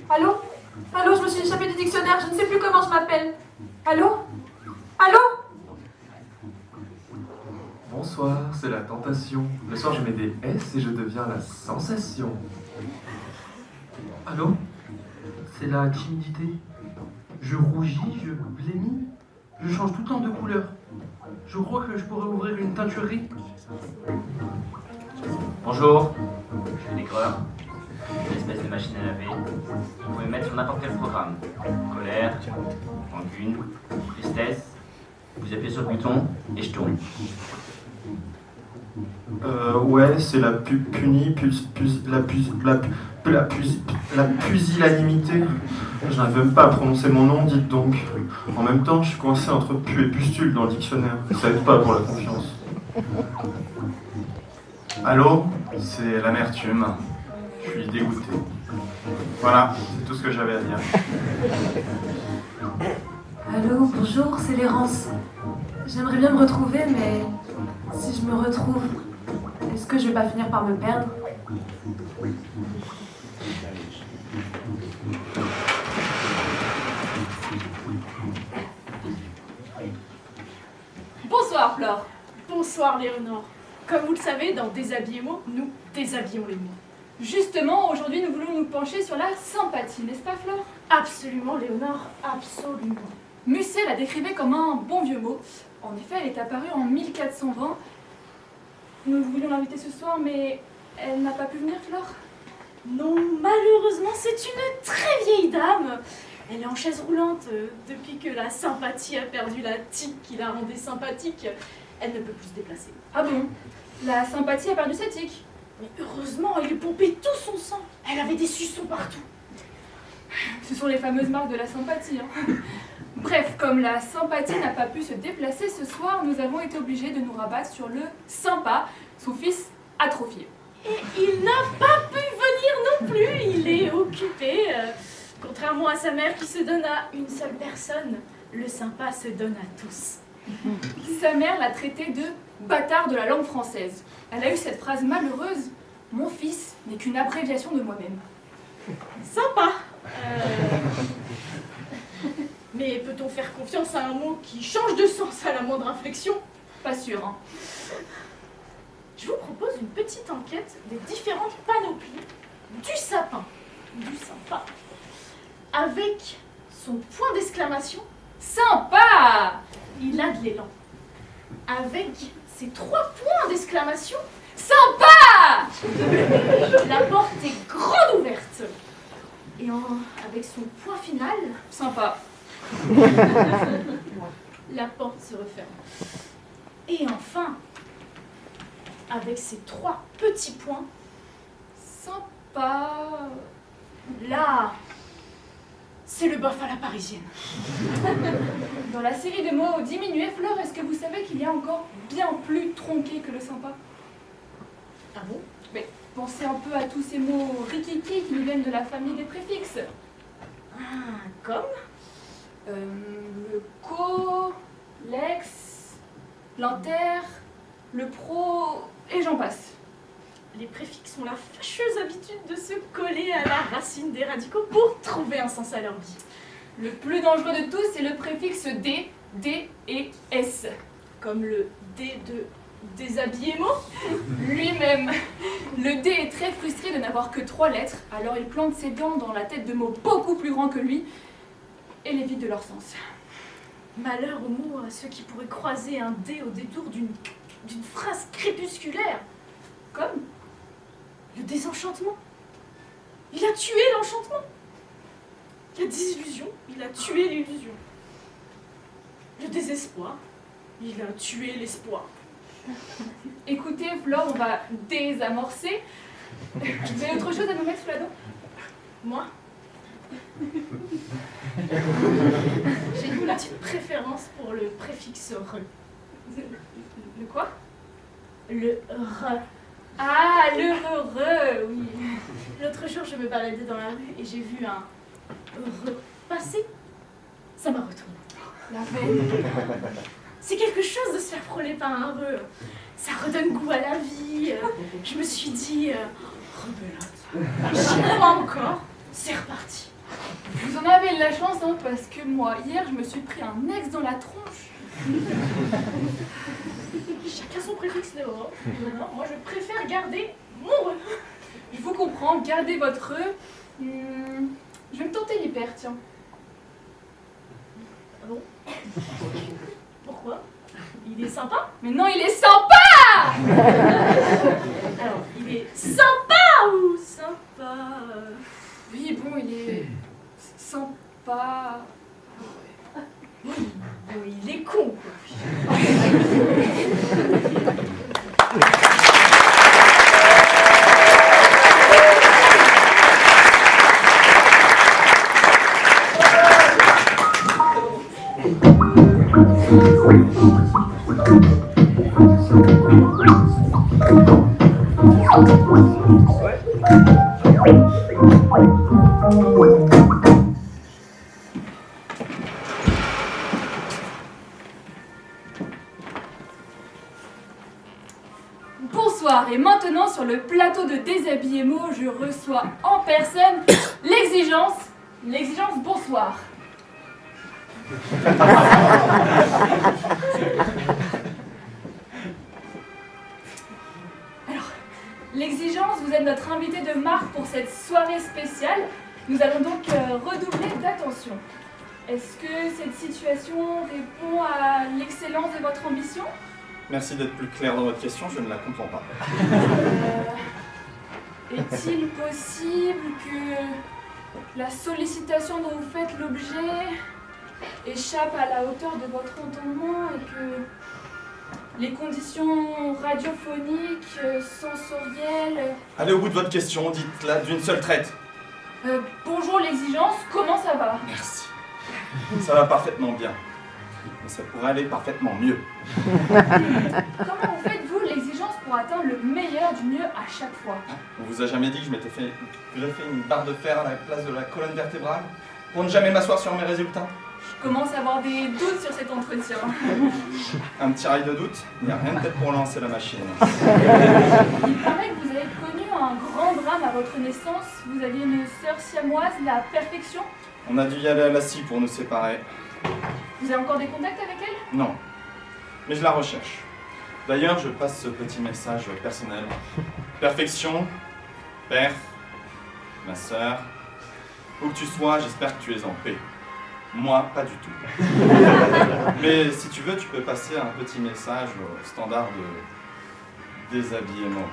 Allô? Allô, je me suis échappée du dictionnaire, je ne sais plus comment je m'appelle. Allô? Allô? Bonsoir, c'est la tentation. Le soir, je mets des S et je deviens la sensation. Allô? C'est la timidité. Je rougis, je blêmis, je change tout le temps de couleur. Je crois que je pourrais ouvrir une teinturerie. Bonjour, je suis l'écreur, une espèce de machine à laver. Vous pouvez me mettre sur n'importe quel programme. Colère, rancune, tristesse. Vous appuyez sur le bouton et je tourne. Ouais, c'est la la pusillanimité. Je n'arrive même pas à prononcer mon nom, dites donc. En même temps, je suis coincé entre pu et pustule dans le dictionnaire. Ça aide pas pour la confiance. Allô? C'est l'amertume. Je suis dégoûté. Voilà, c'est tout ce que j'avais à dire. Allô, bonjour, c'est l'errance. J'aimerais bien me retrouver, mais si je me retrouve, est-ce que je vais pas finir par me perdre? Bonsoir Flore. Bonsoir Léonore. Comme vous le savez, dans Déshabillez-moi, nous déshabillons les mots. Justement, aujourd'hui, nous voulons nous pencher sur la sympathie, n'est-ce pas Flore? Absolument Léonore, absolument. Musset la décrivait comme un bon vieux mot. En effet, elle est apparue en 1420. Nous voulions l'inviter ce soir, mais elle n'a pas pu venir, Flore? Non, malheureusement, c'est une très vieille dame. Elle est en chaise roulante depuis que la sympathie a perdu la tique qui la rendait sympathique. Elle ne peut plus se déplacer. Ah bon? La sympathie a perdu sa tique. Mais heureusement, elle lui pompait tout son sang. Elle avait des suçons partout. Ce sont les fameuses marques de la sympathie. Hein. Bref, comme la sympathie n'a pas pu se déplacer ce soir, nous avons été obligés de nous rabattre sur le sympa, son fils atrophié. Et il n'a pas pu venir non plus. Il est occupé. Contrairement à sa mère qui se donne à une seule personne, le sympa se donne à tous. Sa mère l'a traité de bâtard de la langue française. Elle a eu cette phrase malheureuse: mon fils n'est qu'une abréviation de moi-même. Sympa. Mais peut-on faire confiance à un mot qui change de sens à la moindre inflexion? Pas sûr, hein. Je vous propose une petite enquête des différentes panoplies du sapin, du sympa, avec son point d'exclamation. Sympa! Il a de l'élan. Avec ses 3 points d'exclamation. Sympa! La porte est grande ouverte. Et avec son point final. Sympa. La porte se referme. Et enfin, avec ses 3 petits points. Sympa. Là, c'est le bof à la parisienne. Dans la série de mots diminués, Flore, est-ce que vous savez qu'il y a encore bien plus tronqué que le sympa? Ah bon? Mais pensez un peu à tous ces mots rikiki qui nous viennent de la famille des préfixes. Ah, comme Le co, l'ex, l'inter, le pro, et j'en passe. les préfixes ont la fâcheuse habitude de se coller à la racine des radicaux pour trouver un sens à leur vie. Le plus dangereux de tous, c'est le préfixe D, D et S. Comme le D de Déshabillez-moi. Lui-même. Le D est très frustré de n'avoir que 3 lettres, alors il plante ses dents dans la tête de mots beaucoup plus grands que lui et les vide de leur sens. Malheur au mot à ceux qui pourraient croiser un D au détour d'une phrase crépusculaire. Comme le désenchantement. Il a tué l'enchantement. La désillusion, il a tué l'illusion. Le désespoir, il a tué l'espoir. Écoutez, Flore, on va désamorcer. Vous avez autre chose à nous mettre sous la dent? Moi, j'ai une petite préférence pour le préfixe re. Le quoi? Le re. Ah, le heureux, oui. L'autre jour, je me baladais dans la rue et j'ai vu un re passer. Ça m'a retourné. La veine. C'est quelque chose de se faire frôler par un reu. Ça redonne goût à la vie. Je me suis dit, rebelote. J'y crois encore. C'est reparti. Vous en avez de la chance, hein, parce que moi, hier, je me suis pris un ex dans la tronche. Chacun son préfixe, Léo. Non, moi, je préfère garder mon reu. Je vous comprends, gardez votre reu. Je vais me tenter l'hyper, tiens. Ah bon? Pourquoi? Il est sympa? Mais non, il est sympa! Alors, il est sympa ou sympa? Oui, bon, il est sympa. Bon, il est con, quoi. Bonsoir, et maintenant sur le plateau de Déshabillé Mo, je reçois en personne l'exigence bonsoir. Alors, l'exigence, vous êtes notre invité de marque pour cette soirée spéciale. Nous allons donc redoubler d'attention. Est-ce que cette situation répond à l'excellence de votre ambition ? Merci d'être plus clair dans votre question, je ne la comprends pas. Est-il possible que la sollicitation dont vous faites l'objet échappe à la hauteur de votre entendement et que les conditions radiophoniques, sensorielles... Allez au bout de votre question, dites-la d'une seule traite. Bonjour l'exigence, comment ça va ? Merci. Ça va parfaitement bien. Mais ça pourrait aller parfaitement mieux. Comment vous faites-vous l'exigence pour atteindre le meilleur du mieux à chaque fois ? On vous a jamais dit que j'avais fait une barre de fer à la place de la colonne vertébrale pour ne jamais m'asseoir sur mes résultats? Je commence à avoir des doutes sur cet entretien. Un petit rail de doute? Il n'y a rien de tel pour lancer la machine. Il paraît que vous avez connu un grand drame à votre naissance. Vous aviez une sœur siamoise, la perfection. On a dû y aller à la scie pour nous séparer. Vous avez encore des contacts avec elle ? Non. Mais je la recherche. D'ailleurs, je passe ce petit message personnel. Perfection, perf, ma sœur, où que tu sois, j'espère que tu es en paix. Moi, pas du tout. Mais si tu veux, tu peux passer un petit message au standard de déshabillement.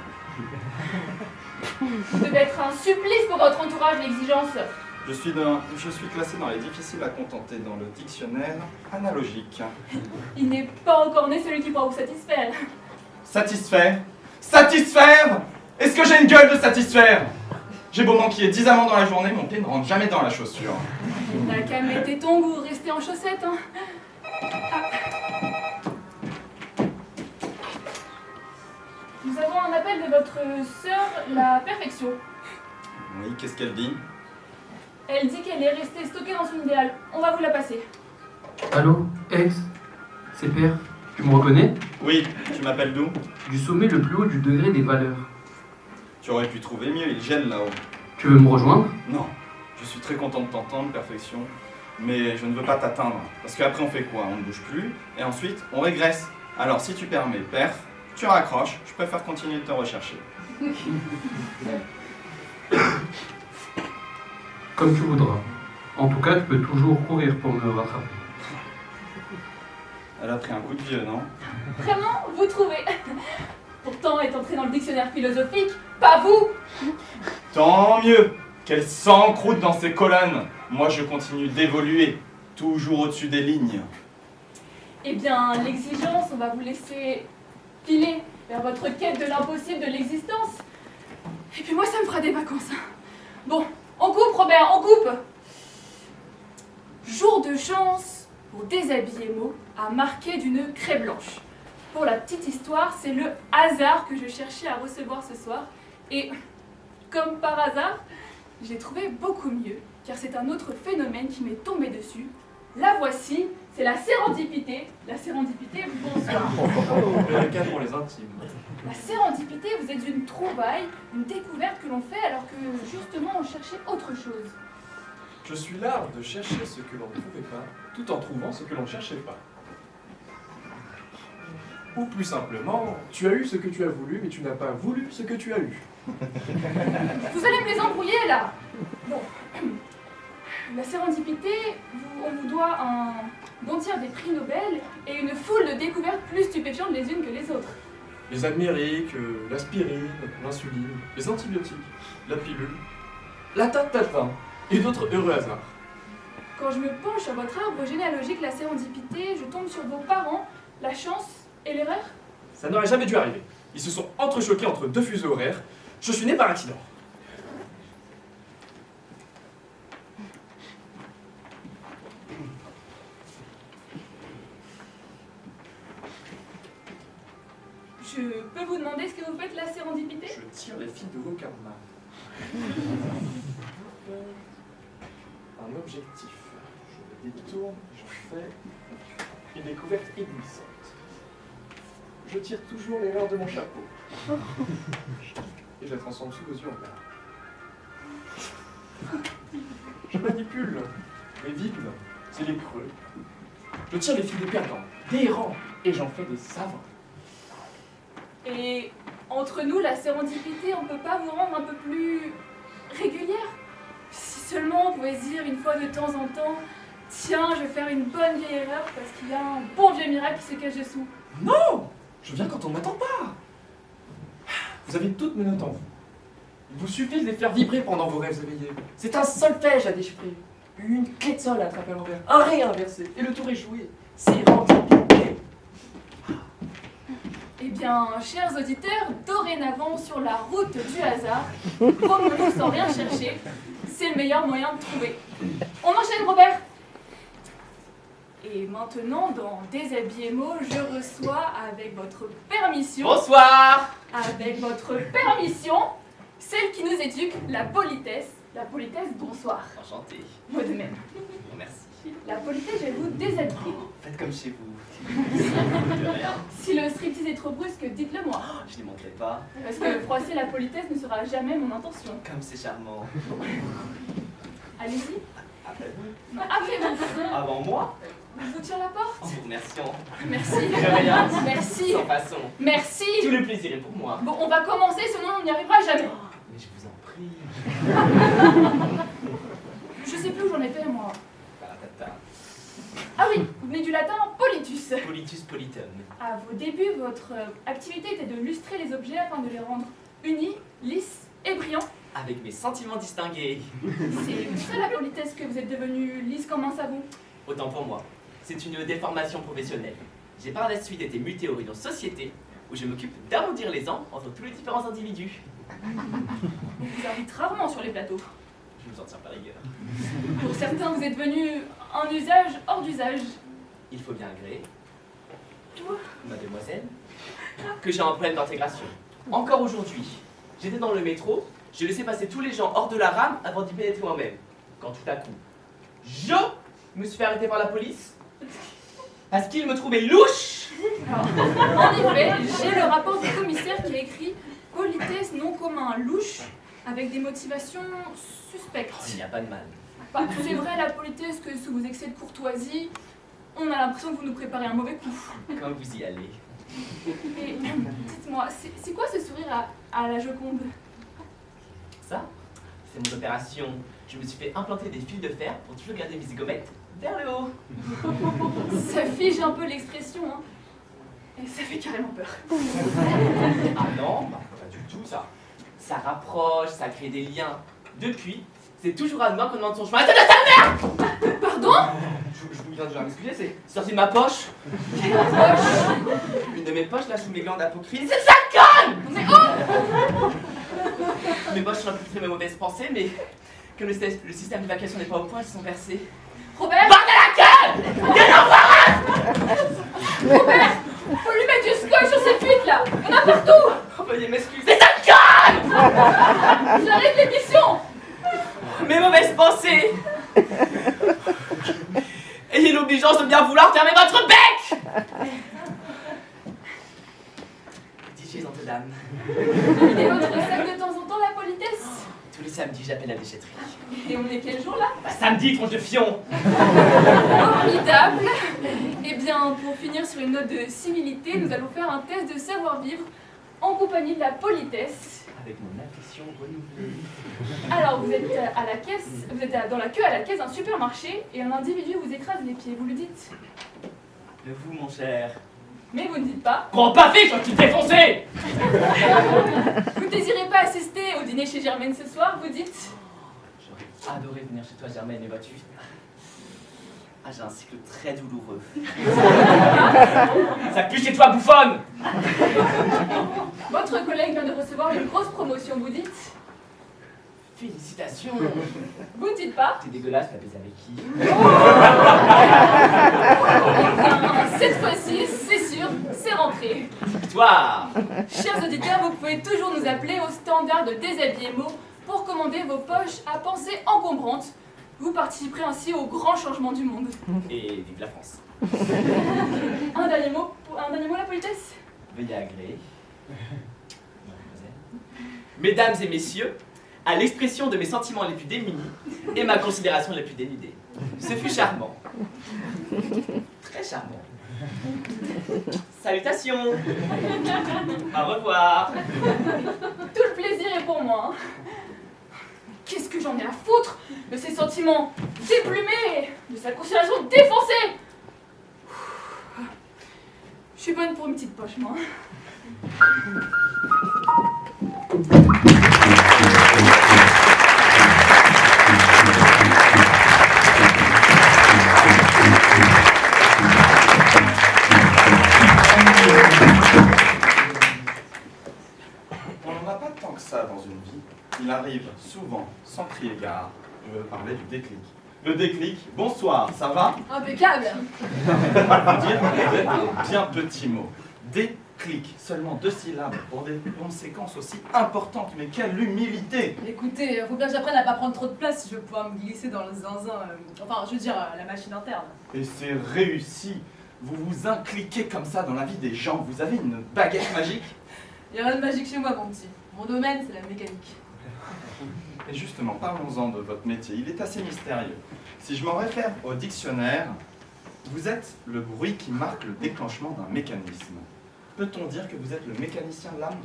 Vous devez être un supplice pour votre entourage, l'exigence. Je suis classé dans les difficiles à contenter dans le dictionnaire analogique. Il n'est pas encore né celui qui pourra vous satisfaire. Satisfaire? Satisfaire? Est-ce que j'ai une gueule de satisfaire? J'ai beau manquer 10 amants dans la journée, mon pied ne rentre jamais dans la chaussure. Il n'a qu'à mettre des tongs ou rester en chaussettes, hein. Ah. Nous avons un appel de votre sœur, la perfection. Oui, qu'est-ce qu'elle dit? Elle dit qu'elle est restée stockée dans son idéal. On va vous la passer. Allô, ex? C'est Père. Tu me reconnais? Oui, tu m'appelles d'où? Du sommet le plus haut du degré des valeurs. Tu aurais pu trouver mieux, il gèle là-haut. Tu veux me rejoindre? Non, je suis très content de t'entendre, perfection, mais je ne veux pas t'atteindre. Parce qu'après on fait quoi? On ne bouge plus, et ensuite on régresse. Alors si tu permets, perf, tu raccroches, je préfère continuer de te rechercher. Comme tu voudras. En tout cas, tu peux toujours courir pour me rattraper. Elle a pris un coup de vieux, non? Vraiment, vous trouvez. Pourtant, est entré dans le dictionnaire philosophique, pas vous. Tant mieux! Qu'elle s'encroute dans ses colonnes. Moi je continue d'évoluer, toujours au-dessus des lignes. Eh bien, l'exigence, on va vous laisser filer vers votre quête de l'impossible de l'existence. Et puis moi, ça me fera des vacances. Bon, on coupe, Robert, on coupe. Jour de chance pour déshabiller Mo à marquer d'une craie blanche. Pour la petite histoire, c'est le hasard que je cherchais à recevoir ce soir. Et comme par hasard, j'ai trouvé beaucoup mieux, car c'est un autre phénomène qui m'est tombé dessus. La voici, c'est la sérendipité. La sérendipité, bonsoir. Le cas pour les intimes. La sérendipité, vous êtes une trouvaille, une découverte que l'on fait alors que justement on cherchait autre chose. Je suis l'art de chercher ce que l'on ne trouvait pas, tout en trouvant ce que l'on ne cherchait pas. Ou plus simplement, tu as eu ce que tu as voulu, mais tu n'as pas voulu ce que tu as eu. Vous allez me les embrouiller là. Bon, la sérendipité, on vous doit un bon tiers des prix Nobel et une foule de découvertes plus stupéfiantes les unes que les autres. Les amériques, l'aspirine, l'insuline, les antibiotiques, la pilule, la tatin et d'autres heureux hasards. Quand je me penche sur votre arbre généalogique, la sérendipité, je tombe sur vos parents, la chance et l'erreur. Ça n'aurait jamais dû arriver. Ils se sont entrechoqués entre deux fuseaux horaires. Je suis né par accident. Je peux vous demander ce que vous faites la sérendipité? Je tire les fils de vos karmas. Un objectif. Je le détourne et j'en fais une découverte éblouissante. Je tire toujours l'erreur de mon chapeau. Et je la transforme sous vos yeux en perles. Je manipule les vides et les creux. Je tire les fils des perdants, des errants, et j'en fais des savants. Et entre nous, la sérendipité, on peut pas vous rendre un peu plus régulière? Si seulement on pouvait se dire une fois de temps en temps, tiens, je vais faire une bonne vieille erreur parce qu'il y a un bon vieux miracle qui se cache dessous. Non! Je viens quand on ne m'attend pas. Vous avez toutes mes notes en vous. Il vous suffit de les faire vibrer pendant vos rêves éveillés. C'est un solfège à déchiffrer, une clé de sol à attraper à l'envers, un ré inversé, et le tour est joué. Sérendipité. Eh bien, chers auditeurs, dorénavant sur la route du hasard, promenons sans rien chercher, c'est le meilleur moyen de trouver. On enchaîne, Robert. Et maintenant, dans Déshabillé mots, je reçois, avec votre permission... Bonsoir! Avec votre permission, celle qui nous éduque, la politesse. La politesse, bonsoir. Enchanté. Moi de même. Merci. La politesse, je vais vous déshabiller. Faites comme chez vous. De rien. Si le striptease est trop brusque, dites-le moi. Je n'y manquerai pas. Parce que froisser la politesse ne sera jamais mon intention. Comme c'est charmant. Allez-y. Après vous. Après vous. Avant moi. Je vous tire la porte. En vous remerciant. Merci. De rien. Merci. Sans façon. Merci. Tout le plaisir est pour moi. Bon, on va commencer, sinon on n'y arrivera jamais. Mais je vous en prie. Je sais plus où j'en étais, moi. Paratata. Ah oui, vous venez du latin politus. Politus politum. À vos débuts, votre activité était de lustrer les objets afin de les rendre unis, lisses et brillants. Avec mes sentiments distingués. C'est ça la politesse, que vous êtes devenu lisse comme un savon. Autant pour moi. C'est une déformation professionnelle. J'ai par la suite été muté au rayon société, où je m'occupe d'arrondir les angles entre tous les différents individus. On vous invite rarement sur les plateaux. Je vous en tiens par rigueur. Pour certains, vous êtes devenu un usage hors d'usage. Il faut bien agréer, mademoiselle, que j'ai un problème d'intégration. Encore aujourd'hui, j'étais dans le métro, j'ai laissé passer tous les gens hors de la rame avant d'y pénétrer moi-même. Quand tout à coup, je me suis fait arrêter par la police parce qu'il me trouvait louche. Alors, en effet, j'ai le rapport du commissaire qui a écrit « Politesse non commun louche » avec des motivations suspectes. Il n'y a pas de mal. Bah, c'est vrai, la politesse, que sous vos excès de courtoisie, on a l'impression que vous nous préparez un mauvais coup. Quand vous y allez. Et dites-moi, c'est quoi ce sourire à la Joconde? Ça, c'est mon opération. Je me suis fait implanter des fils de fer pour toujours garder mes zygomètres vers le haut. Ça fige un peu l'expression, hein. Et ça fait carrément peur. Ah non, bah, pas du tout ça. Ça rapproche, ça crée des liens. Depuis, c'est toujours à demain qu'on demande son chemin. C'est de ta merde! Pardon? Je viens déjà m'excuser, c'est sorti de ma poche. Une de mes poches là sous mes glandes apocryphes. C'est ça le conne! Mais oh! Mes poches sont infiltrées mes mauvaises pensées, mais comme le système d'évacuation n'est pas au point, elles sont versées. Robert! Bordel à gueule! Robert! Faut lui mettre du scotch sur ses fuites là! Il y en a partout! Veuillez m'excuser, ça le conne! J'arrête l'émission! Mes mauvaises pensées! Ayez l'obligeance de bien vouloir gentle dame. Videz votre sac de temps en temps, la politesse. Tous les samedis, j'appelle la déchetterie. Et on est quel jour là? Bah, samedi, tronche de fion. Formidable. Eh bien, pour finir sur une note de civilité, nous allons faire un test de savoir-vivre en compagnie de la politesse. Avec mon affection renouvelée. Alors, vous êtes à la caisse, vous êtes dans la queue à la caisse d'un supermarché et un individu vous écrase les pieds. Vous le dites, Vous, mon cher. mais vous ne dites pas. Prends pas fiche, je suis défoncé. Vous ne désirez pas assister au dîner chez Germaine ce soir. Vous dites, J'aurais adoré venir chez toi, Germaine, et vois-tu. Ah, j'ai un cycle très douloureux. Ça pue chez toi, bouffonne. votre collègue vient de recevoir une grosse promotion. Vous dites, Félicitations. vous ne dites pas. T'es dégueulasse, t'as baisé avec qui? Eh bien, cette fois-ci, c'est sûr, c'est rentré. Victoire. Chers auditeurs, vous pouvez toujours nous appeler au standard de Déshabiller Mo pour commander vos poches à pensée encombrante. Vous participerez ainsi au grand changement du monde. Et vive la France. Un dernier mot, la politesse? Veuillez agréer. Mesdames et messieurs, à l'expression de mes sentiments les plus démunis et ma considération la plus dénudée. Ce fut charmant. Très charmant. Salutations. Au revoir. Tout le plaisir est pour moi. Qu'est-ce que j'en ai à foutre de ses sentiments déplumés, de sa considération défoncée? Je suis bonne pour une petite poche, moi. On n'en a pas tant que ça dans une vie. Il arrive souvent, sans crier gare, je veux parler du déclic. Le déclic, bonsoir, ça va? Impeccable. Vous dire un bien petit mot. Déclic, seulement 2 syllabes pour des conséquences aussi importantes, mais quelle humilité! Écoutez, faut bien que j'apprenne à pas prendre trop de place si je veux pouvoir me glisser dans le zinzin. Enfin, je veux dire, la machine interne. Et c'est réussi. Vous vous impliquez comme ça dans la vie des gens. Vous avez une baguette magique. Y a rien de magique chez moi, mon petit. Mon domaine, c'est la mécanique. Et justement, parlons-en de votre métier. Il est assez mystérieux. Si je m'en réfère au dictionnaire, vous êtes le bruit qui marque le déclenchement d'un mécanisme. Peut-on dire que vous êtes le mécanicien de l'âme?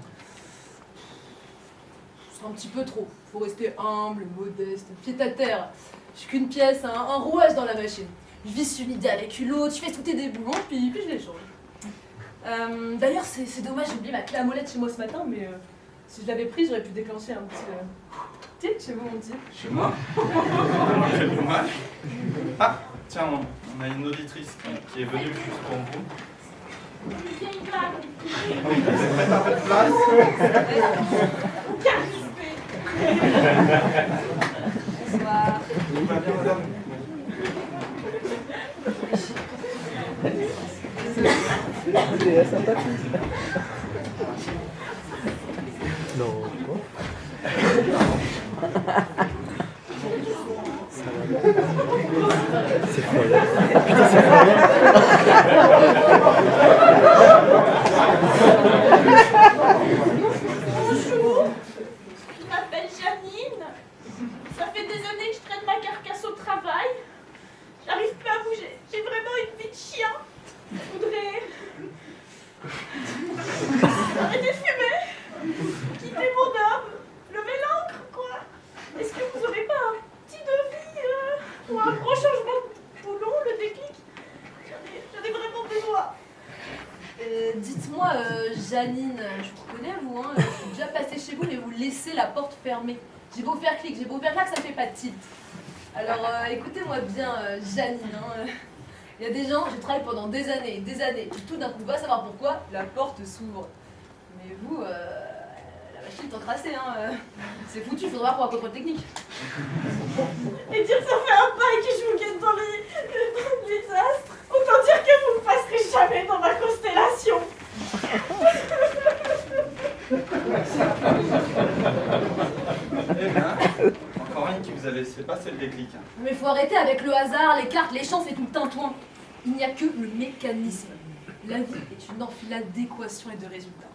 C'est un petit peu trop. Faut rester humble, modeste, pied à terre. Je suis qu'une pièce, un rouage dans la machine. Je visse une idée avec une autre, je fais sauter des boulons, puis je les change. D'ailleurs, c'est dommage, j'ai oublié ma clé à molette chez moi ce matin, mais si je l'avais prise, j'aurais pu déclencher un petit tilt chez vous, mon petit. Chez moi? Quel dommage. Ah, tiens, on a une auditrice qui est venue juste pour vous. Oui, vous êtes prête à votre place? Bonsoir. Tout va bien, madame? Bonjour, je m'appelle Janine. Ça fait des années que je traîne ma carcasse au travail. J'arrive plus à bouger. J'ai vraiment une vie de chien. Je voudrais arrêter de fumer, quitter mon homme, lever l'ancre, quoi. Est-ce que vous aurez pas un petit devis ou un gros changement de boulot, le déclic? J'en ai vraiment besoin. Dites-moi, Janine, je vous connais, vous, hein, je suis déjà passée chez vous, mais vous laissez la porte fermée. J'ai beau faire clic, j'ai beau faire clac, ça ne fait pas de tilt. Alors, écoutez-moi bien, Janine, hein, il y a des gens, j'ai travaillé pendant des années, puis tout d'un coup, va savoir pourquoi, la porte s'ouvre. Mais vous, la machine est encrassée, hein, c'est foutu, il faudra voir pour un contrôle technique. Et dire ça fait un bail que je vous guette dans les astres. Autant dire que vous ne passerez jamais dans ma constellation. Eh bien, encore une qui vous a laissé passer le déclic. Mais faut arrêter avec le hasard, les cartes, les chances et tout le tintouin. Il n'y a que le mécanisme. La vie est une enfilade d'équations et de résultats.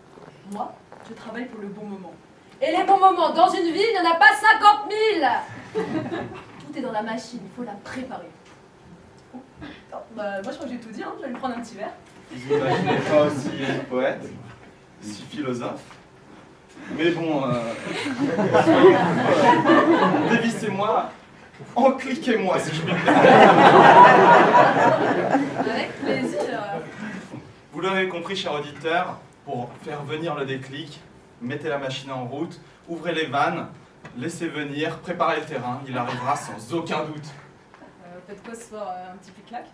Moi, je travaille pour le bon moment. Et les bons moments, dans une vie, il n'y en a pas 50 000. Tout est dans la machine, il faut la préparer. Oh, bah, moi, je crois que j'ai tout dit, hein. Je vais me prendre un petit verre. Vous imaginez pas aussi poète, si philosophe. Mais bon, dévissez-moi, encliquez-moi si je puis me permettre. Avec plaisir. Vous l'aurez compris, cher auditeur, pour faire venir le déclic, mettez la machine en route, ouvrez les vannes, laissez venir, préparez le terrain, il arrivera sans aucun doute. Faites quoi ce soir, un petit pic-clac?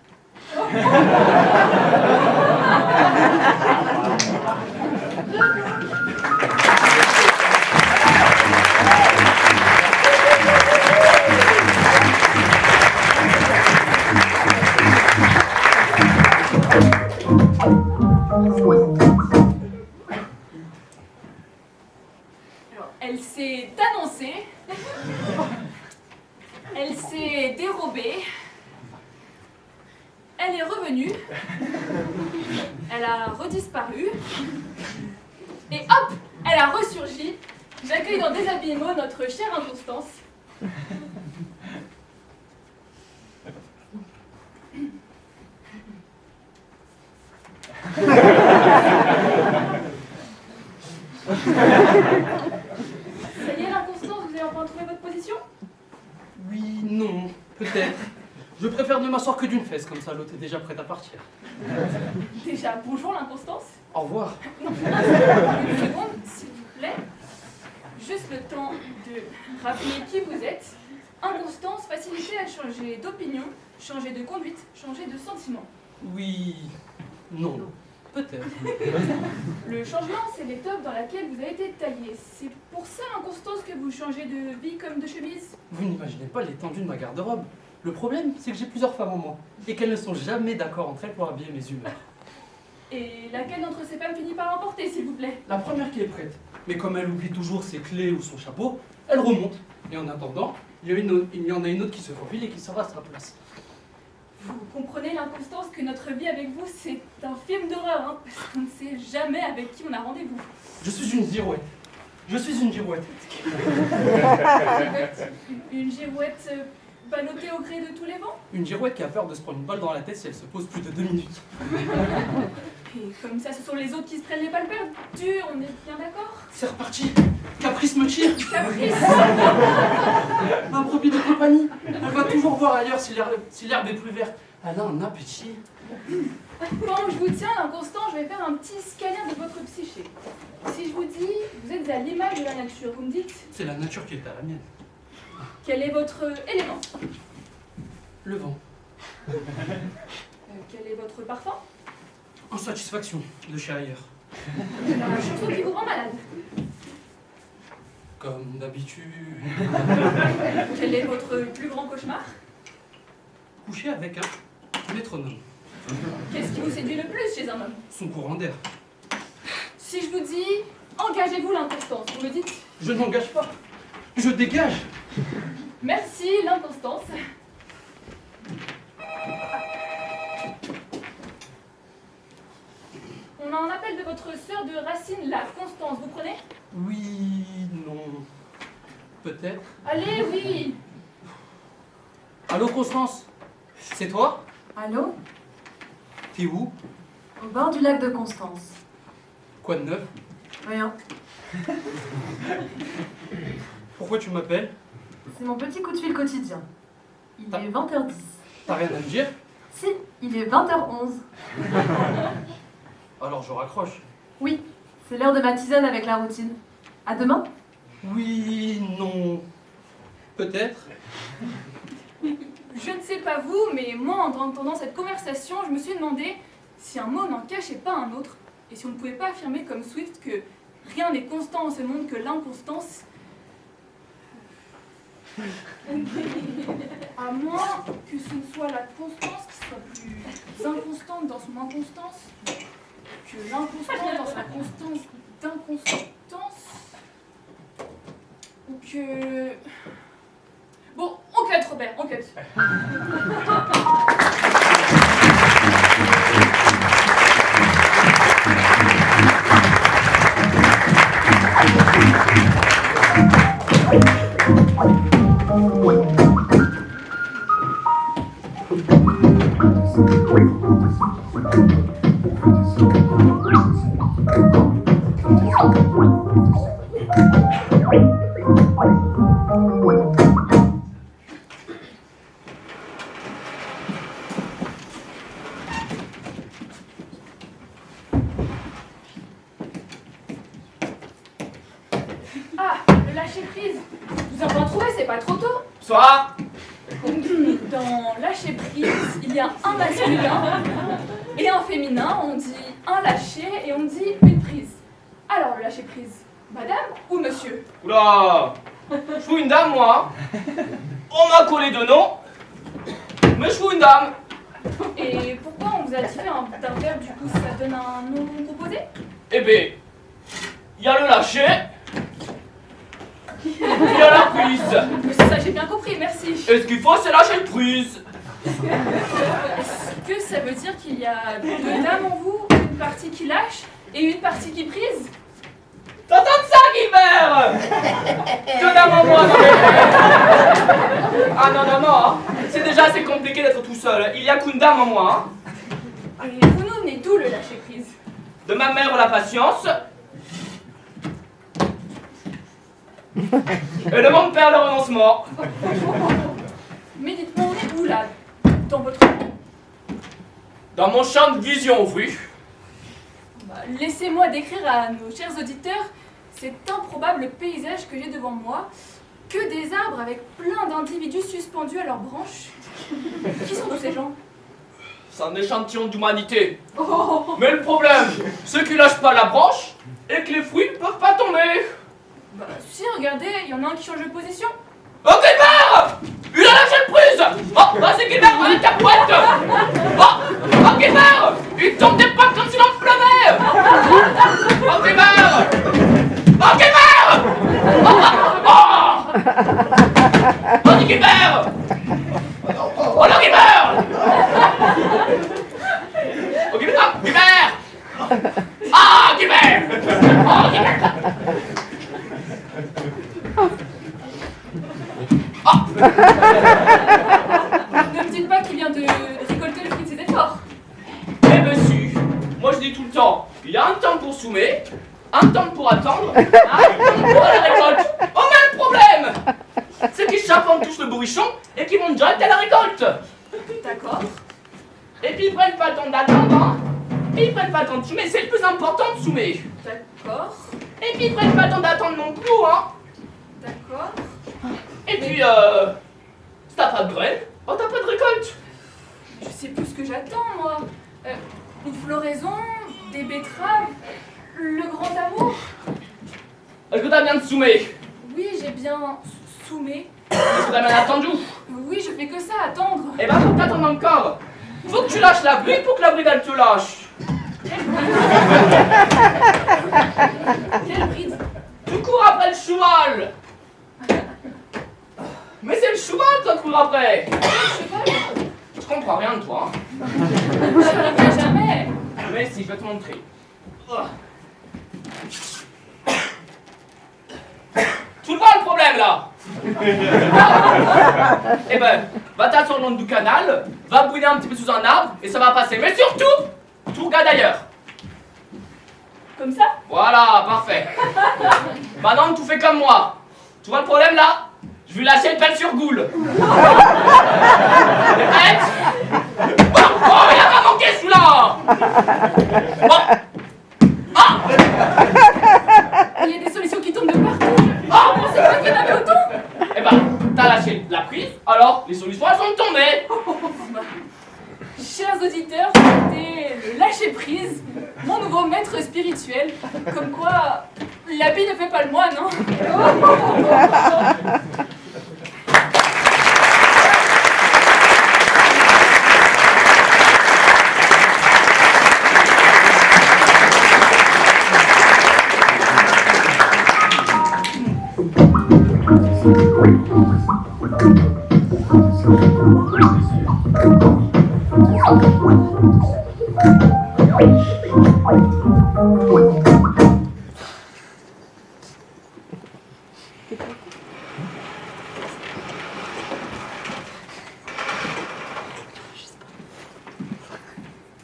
Alors, elle s'est annoncée, elle s'est dérobée, elle est revenue, elle a redisparu, et hop, elle a ressurgi. J'accueille dans Déshabillement notre chère Inconstance. Ça y est, l'Inconstance, vous avez enfin trouvé votre position? Oui, non, peut-être. Je préfère ne m'asseoir que d'une fesse, comme ça l'autre est déjà prête à partir. Déjà, bonjour l'Inconstance. Au revoir. Non, une seconde, s'il vous plaît. Juste le temps de rappeler qui vous êtes. Inconstance, facilité à changer d'opinion, changer de conduite, changer de sentiment. Oui, non, peut-être. Le changement, c'est l'étoffe dans laquelle vous avez été taillé. C'est pour ça, Inconstance, que vous changez de vie comme de chemise? Vous n'imaginez pas l'étendue de ma garde-robe. Le problème, c'est que j'ai plusieurs femmes en moi, et qu'elles ne sont jamais d'accord entre elles pour habiller mes humeurs. Et laquelle d'entre ces femmes finit par l'emporter, s'il vous plaît? La première qui est prête, mais comme elle oublie toujours ses clés ou son chapeau, elle remonte. Et en attendant, il y en a une autre qui se faufile et qui sera à sa place. Vous comprenez, l'Inconstance, que notre vie avec vous, c'est un film d'horreur, hein, parce qu'on ne sait jamais avec qui on a rendez-vous. Je suis une girouette. Je suis une girouette. Une girouette ballottée au gré de tous les vents? Une girouette qui a peur de se prendre une balle dans la tête si elle se pose plus de 2 minutes. Et comme ça, ce sont les autres qui se prennent les balles perdues, on est bien d'accord? C'est reparti. Caprice me tire. Caprice! Un brebis de compagnie. Elle va toujours voir ailleurs si l'herbe est plus verte. Elle a un appétit. Pendant que je vous tiens, l'Inconstance, je vais faire un petit scanner de votre psyché. Si je vous dis, vous êtes à l'image de la nature, vous me dites, C'est la nature qui est à la mienne. quel est votre élément? Le vent. Quel est votre parfum? Insatisfaction de chez ailleurs. La chanson qui vous rend malade? Comme d'habitude. Quel est votre plus grand cauchemar? Couché avec un métronome. Qu'est-ce qui vous séduit le plus chez un homme? Son courant d'air. Si je vous dis, engagez-vous l'Inconstance, vous me dites, Je n'engage pas. Je dégage. merci l'Inconstance. On a un appel de votre sœur de Racine, la Constance, vous prenez? Oui, non. Peut-être. Allez, oui! Allô, Constance? C'est toi? Allô? T'es où? Au bord du lac de Constance. Quoi de neuf? Rien. Pourquoi tu m'appelles? C'est mon petit coup de fil quotidien. Il Ah. est 20h10. T'as rien à me dire? Si, il est 20h11. Alors je raccroche. Oui, c'est l'heure de ma tisane avec la routine. À demain? Oui, non. Peut-être. Je ne sais pas vous, mais moi, en entendant cette conversation, je me suis demandé si un mot n'en cachait pas un autre, et si on ne pouvait pas affirmer comme Swift que rien n'est constant en ce monde que l'inconstance. À moins que ce ne soit la constance qui soit plus inconstante dans son inconstance que l'inconstance dans sa constance d'inconstance. Ou que... Bon, on cut Robert, on cut. Ah, le lâcher prise. Vous en retrouvez, c'est pas trop tôt. Soir. Dans lâcher prise, il y a un masculin et un féminin. On dit un lâcher et on dit une prise. Alors, le lâcher prise, madame ou monsieur? Oula. Je suis une dame, moi. On m'a collé deux noms. Mais je suis une dame. Et pourquoi on vous a tiré d'un verbe, du coup, ça donne un nom composé? Eh ben, il y a le lâcher. Il y a la prise. Ça, j'ai bien compris, merci. Et ce qu'il faut, c'est lâcher le prise. Est-ce que ça veut dire qu'il y a deux dames en vous, une partie qui lâche et une partie qui prise? T'entends ça, Guilbert? Deux dames en moi, non mais... Ah non. C'est déjà assez compliqué d'être tout seul. Il y a qu'une dame en moi. Hein. Et vous nous venez d'où, le lâcher prise? De ma mère, la patience. Et de mon père, le renoncement. Mais dites-moi, on est où, là, dans votre... Dans mon champ de vision, oui. Laissez-moi décrire à nos chers auditeurs cet improbable paysage que j'ai devant moi. Que des arbres avec plein d'individus suspendus à leurs branches. Qui sont tous ces gens? C'est un échantillon d'humanité. Mais le problème, c'est qu'ils lâchent pas la branche et que les fruits ne peuvent pas tomber. Bah si, regardez, il y en a un qui change de position. Oh, Guilbert! Il a lâché le prise! Oh, vas-y, Guilbert, avec ta boîte! Oh, Guilbert! Il tombe des pommes comme s'il en pleuvait! Oh, Guilbert! Oh, Guilbert! Oh, Guilbert! Oh, non, Guilbert! Oh, Guilbert! Ah, Guilbert! Oh, Guilbert! Ne me dites pas qu'il vient de récolter le fruit de ses efforts. Eh monsieur, moi je dis tout le temps, il y a un temps pour soumer, un temps pour attendre, un temps pour la récolte. Oh mais le problème, c'est qu'ils chapent tous le bourrichon et qu'ils vont direct à la récolte. D'accord. Et puis ils prennent pas le temps d'attendre, hein. Et ils prennent pas le temps de soumer, c'est le plus important de soumer. D'accord. Et puis ils prennent pas le temps d'attendre non plus, hein. D'accord. Et puis si t'as pas de graines, oh t'as pas de récolte. Je sais plus ce que j'attends, moi. Une floraison, des betteraves, le grand amour. Est-ce que t'as bien soumé? Oui, j'ai bien soumé. Est-ce que t'as bien attendu? Oui, je fais que ça, attendre. Eh ben faut que t'attendes encore. Faut que tu lâches la bride pour que la bride elle te lâche. Quelle bride? Tu cours après le cheval. Mais c'est le cheval que tu cours après. Cheval? Je comprends rien de toi. Hein. Je n'arriverai jamais. Mais si, je vais te montrer. Tu le vois le problème là? Eh ben, va t'asseoir le long du canal, va brûler un petit peu sous un arbre et ça va passer. Mais surtout, tu regardes ailleurs. Comme ça? Voilà, parfait. Maintenant, tu fais comme moi. Tu vois le problème là? Je vais lâcher le pelle sur goule. T'es prête? Oh, il a pas manqué celui-là! Ah! Il y a des solutions qui tombent de partout. Oh, c'est pas qu'il y en avait autant. Eh ben, t'as lâché la prise, alors les solutions elles sont tombées. Chers auditeurs, c'était le lâcher prise, mon nouveau maître spirituel. Comme quoi, l'habit ne fait pas le moine, hein.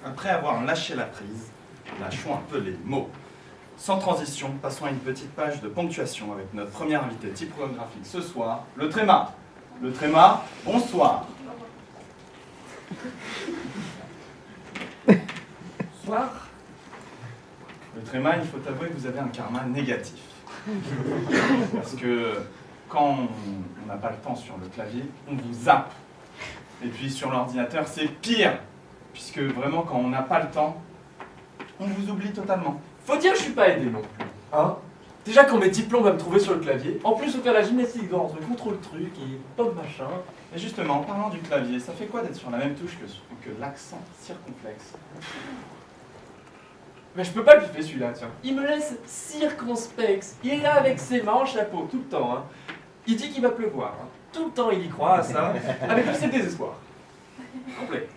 Après avoir lâché la prise, lâchons un peu les mots. Sans transition, passons à une petite page de ponctuation avec notre premier invité typographique ce soir, le Tréma. Le Tréma, bonsoir. Bonsoir. Le Tréma, il faut avouer que vous avez un karma négatif. Parce que quand on n'a pas le temps sur le clavier, on vous zappe. Et puis sur l'ordinateur, c'est pire. Puisque vraiment, quand on n'a pas le temps, on vous oublie totalement. Faut dire que je suis pas aidé non plus. Hein? Déjà quand mes diplômes va me trouver sur le clavier, en plus faut faire la gymnastique entre contrôle truc et pop machin. Et justement, en parlant du clavier, ça fait quoi d'être sur la même touche que l'accent circonflexe? Mais je peux pas biffer celui-là, tiens. Il me laisse circonspect. Il est là avec ses mains en chapeau tout le temps. Hein. Il dit qu'il va pleuvoir. Hein. Tout le temps il y croit à ça. Avec lui c'est le désespoir. Complet.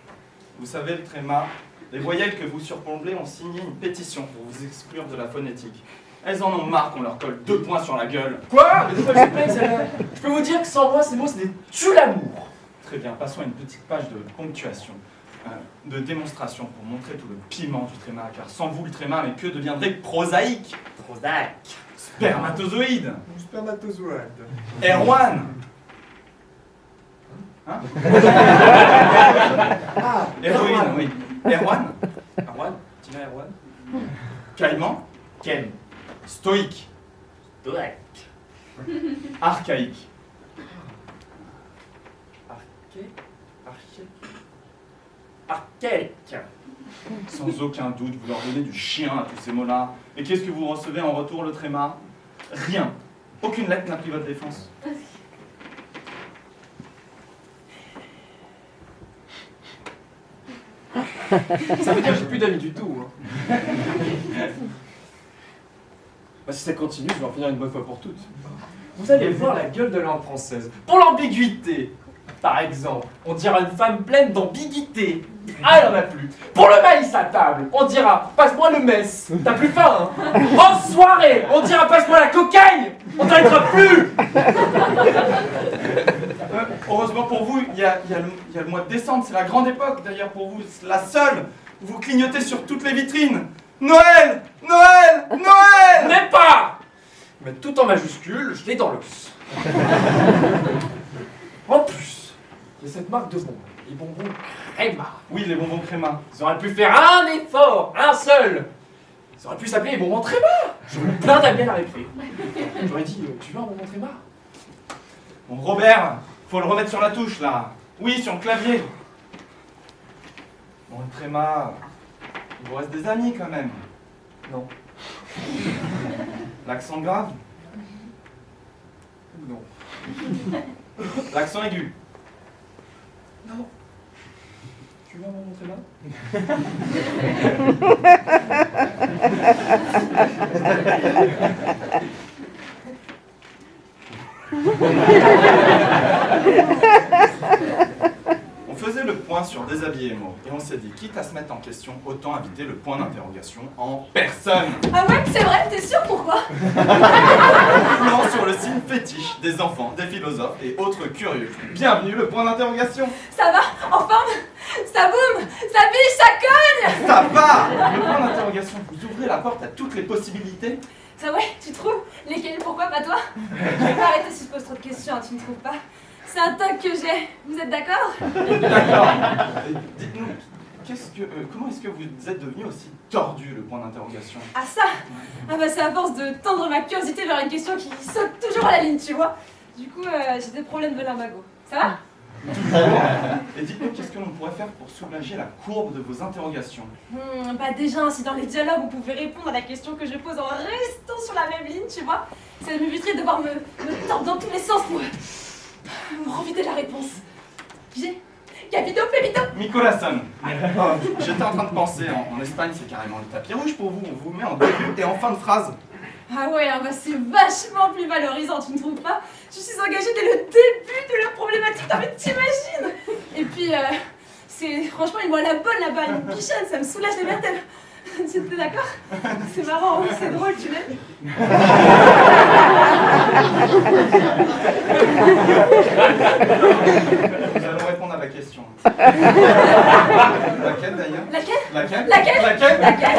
Vous savez, le Tréma, les voyelles que vous surplombez ont signé une pétition pour vous exclure de la phonétique. Elles en ont marre qu'on leur colle 2 points sur la gueule. Quoi? Mais de quoi je plains, celle-là? Je peux vous dire que sans moi, ces mots, c'est tue l'amour. Très bien, passons à une petite page de ponctuation, de démonstration pour montrer tout le piment du Tréma, car sans vous, le Tréma, mais que deviendrait prosaïque? Prozac. Spermatozoïde. Spermatozoïde. Erwan. Hein? Ah, Héroïne, oui. Erwan. Erwan? Tina Erwan? Caïman. Ken. Stoïque. Stoïque. Archaïque. Archaïque. Sans aucun doute, vous leur donnez du chien à tous ces mots-là. Et qu'est-ce que vous recevez en retour, le Tréma? Rien. Aucune lettre n'a pris votre défense. Ça veut dire que j'ai plus d'amis du tout. Hein. Bah, si ça continue, je vais en finir une bonne fois pour toutes. Vous allez voir la gueule de la langue française. Pour l'ambiguïté, par exemple, on dira une femme pleine d'ambiguïté. Ah, elle en a plus. Pour le maïs à table, on dira passe-moi le mess. T'as plus faim, hein? En soirée, on dira passe-moi la cocaïne. On t'arrêtera plus. Heureusement pour vous, il y a le mois de décembre, c'est la grande époque d'ailleurs pour vous, c'est la seule. Vous clignotez sur toutes les vitrines. Noël! Noël! Noël! Même pas. Mais tout en majuscule, je l'ai dans l'os. En plus, il y a cette marque de bonbons, les bonbons Créma. Oui, les bonbons Créma. Ils auraient pu faire un effort, un seul. Ils auraient pu s'appeler les bonbons Tréma. J'aurais eu plein d'amis à la récré. J'aurais dit, tu veux un bonbon Tréma? Bon, Robert, faut le remettre sur la touche là. Oui, sur le clavier. Bon, le Tréma, il vous reste des amis quand même. Non. L'accent grave? Non. L'accent aigu? Non. Tu veux un bonbon Tréma? On faisait le point sur Déshabillé Emo et on s'est dit, quitte à se mettre en question, autant inviter le point d'interrogation en personne. Ah ouais, c'est vrai, t'es sûr pourquoi? Influant sur le signe fétiche des enfants, des philosophes et autres curieux. Bienvenue le point d'interrogation. Ça va? En forme? Ça boum? Ça biche? Ça cogne? Ça va. Le point d'interrogation, vous ouvrez la porte à toutes les possibilités. Ça ouais, tu trouves? Lesquels? Pourquoi pas toi? Je vais pas arrêter si je pose trop de questions, hein, tu ne trouves pas? C'est un toc que j'ai. Vous êtes d'accord? D'accord. Dites-nous, comment est-ce que vous êtes devenu aussi tordu, le point d'interrogation? Ah ça? Ah bah c'est à force de tendre ma curiosité vers une question qui saute toujours à la ligne, tu vois. Du coup, j'ai des problèmes de lumbago. Ça va? Et dites-nous, qu'est-ce que l'on pourrait faire pour soulager la courbe de vos interrogations? Bah déjà, si dans les dialogues vous pouvez répondre à la question que je pose en restant sur la même ligne, tu vois, ça m'éviterait de devoir me tordre dans tous les sens pour profiter de la réponse. J'ai Capito, Pépito. Mi corazón. Oh, j'étais en train de penser, en Espagne c'est carrément le tapis rouge pour vous, on vous met en début et en fin de phrase. Ah ouais, bah c'est vachement plus valorisant, tu ne trouves pas? Je suis engagée dès le début de leur problématique, non mais t'imagines? Et puis, franchement, ils m'ont la bonne là-bas, une bichonne, ça me soulage les vertèbres. T'es d'accord? C'est marrant, hein, c'est drôle, tu l'aimes? Nous allons répondre à la question. La Laquelle d'ailleurs? Laquelle? Laquelle? Laquelle? Laquelle? Laquelle?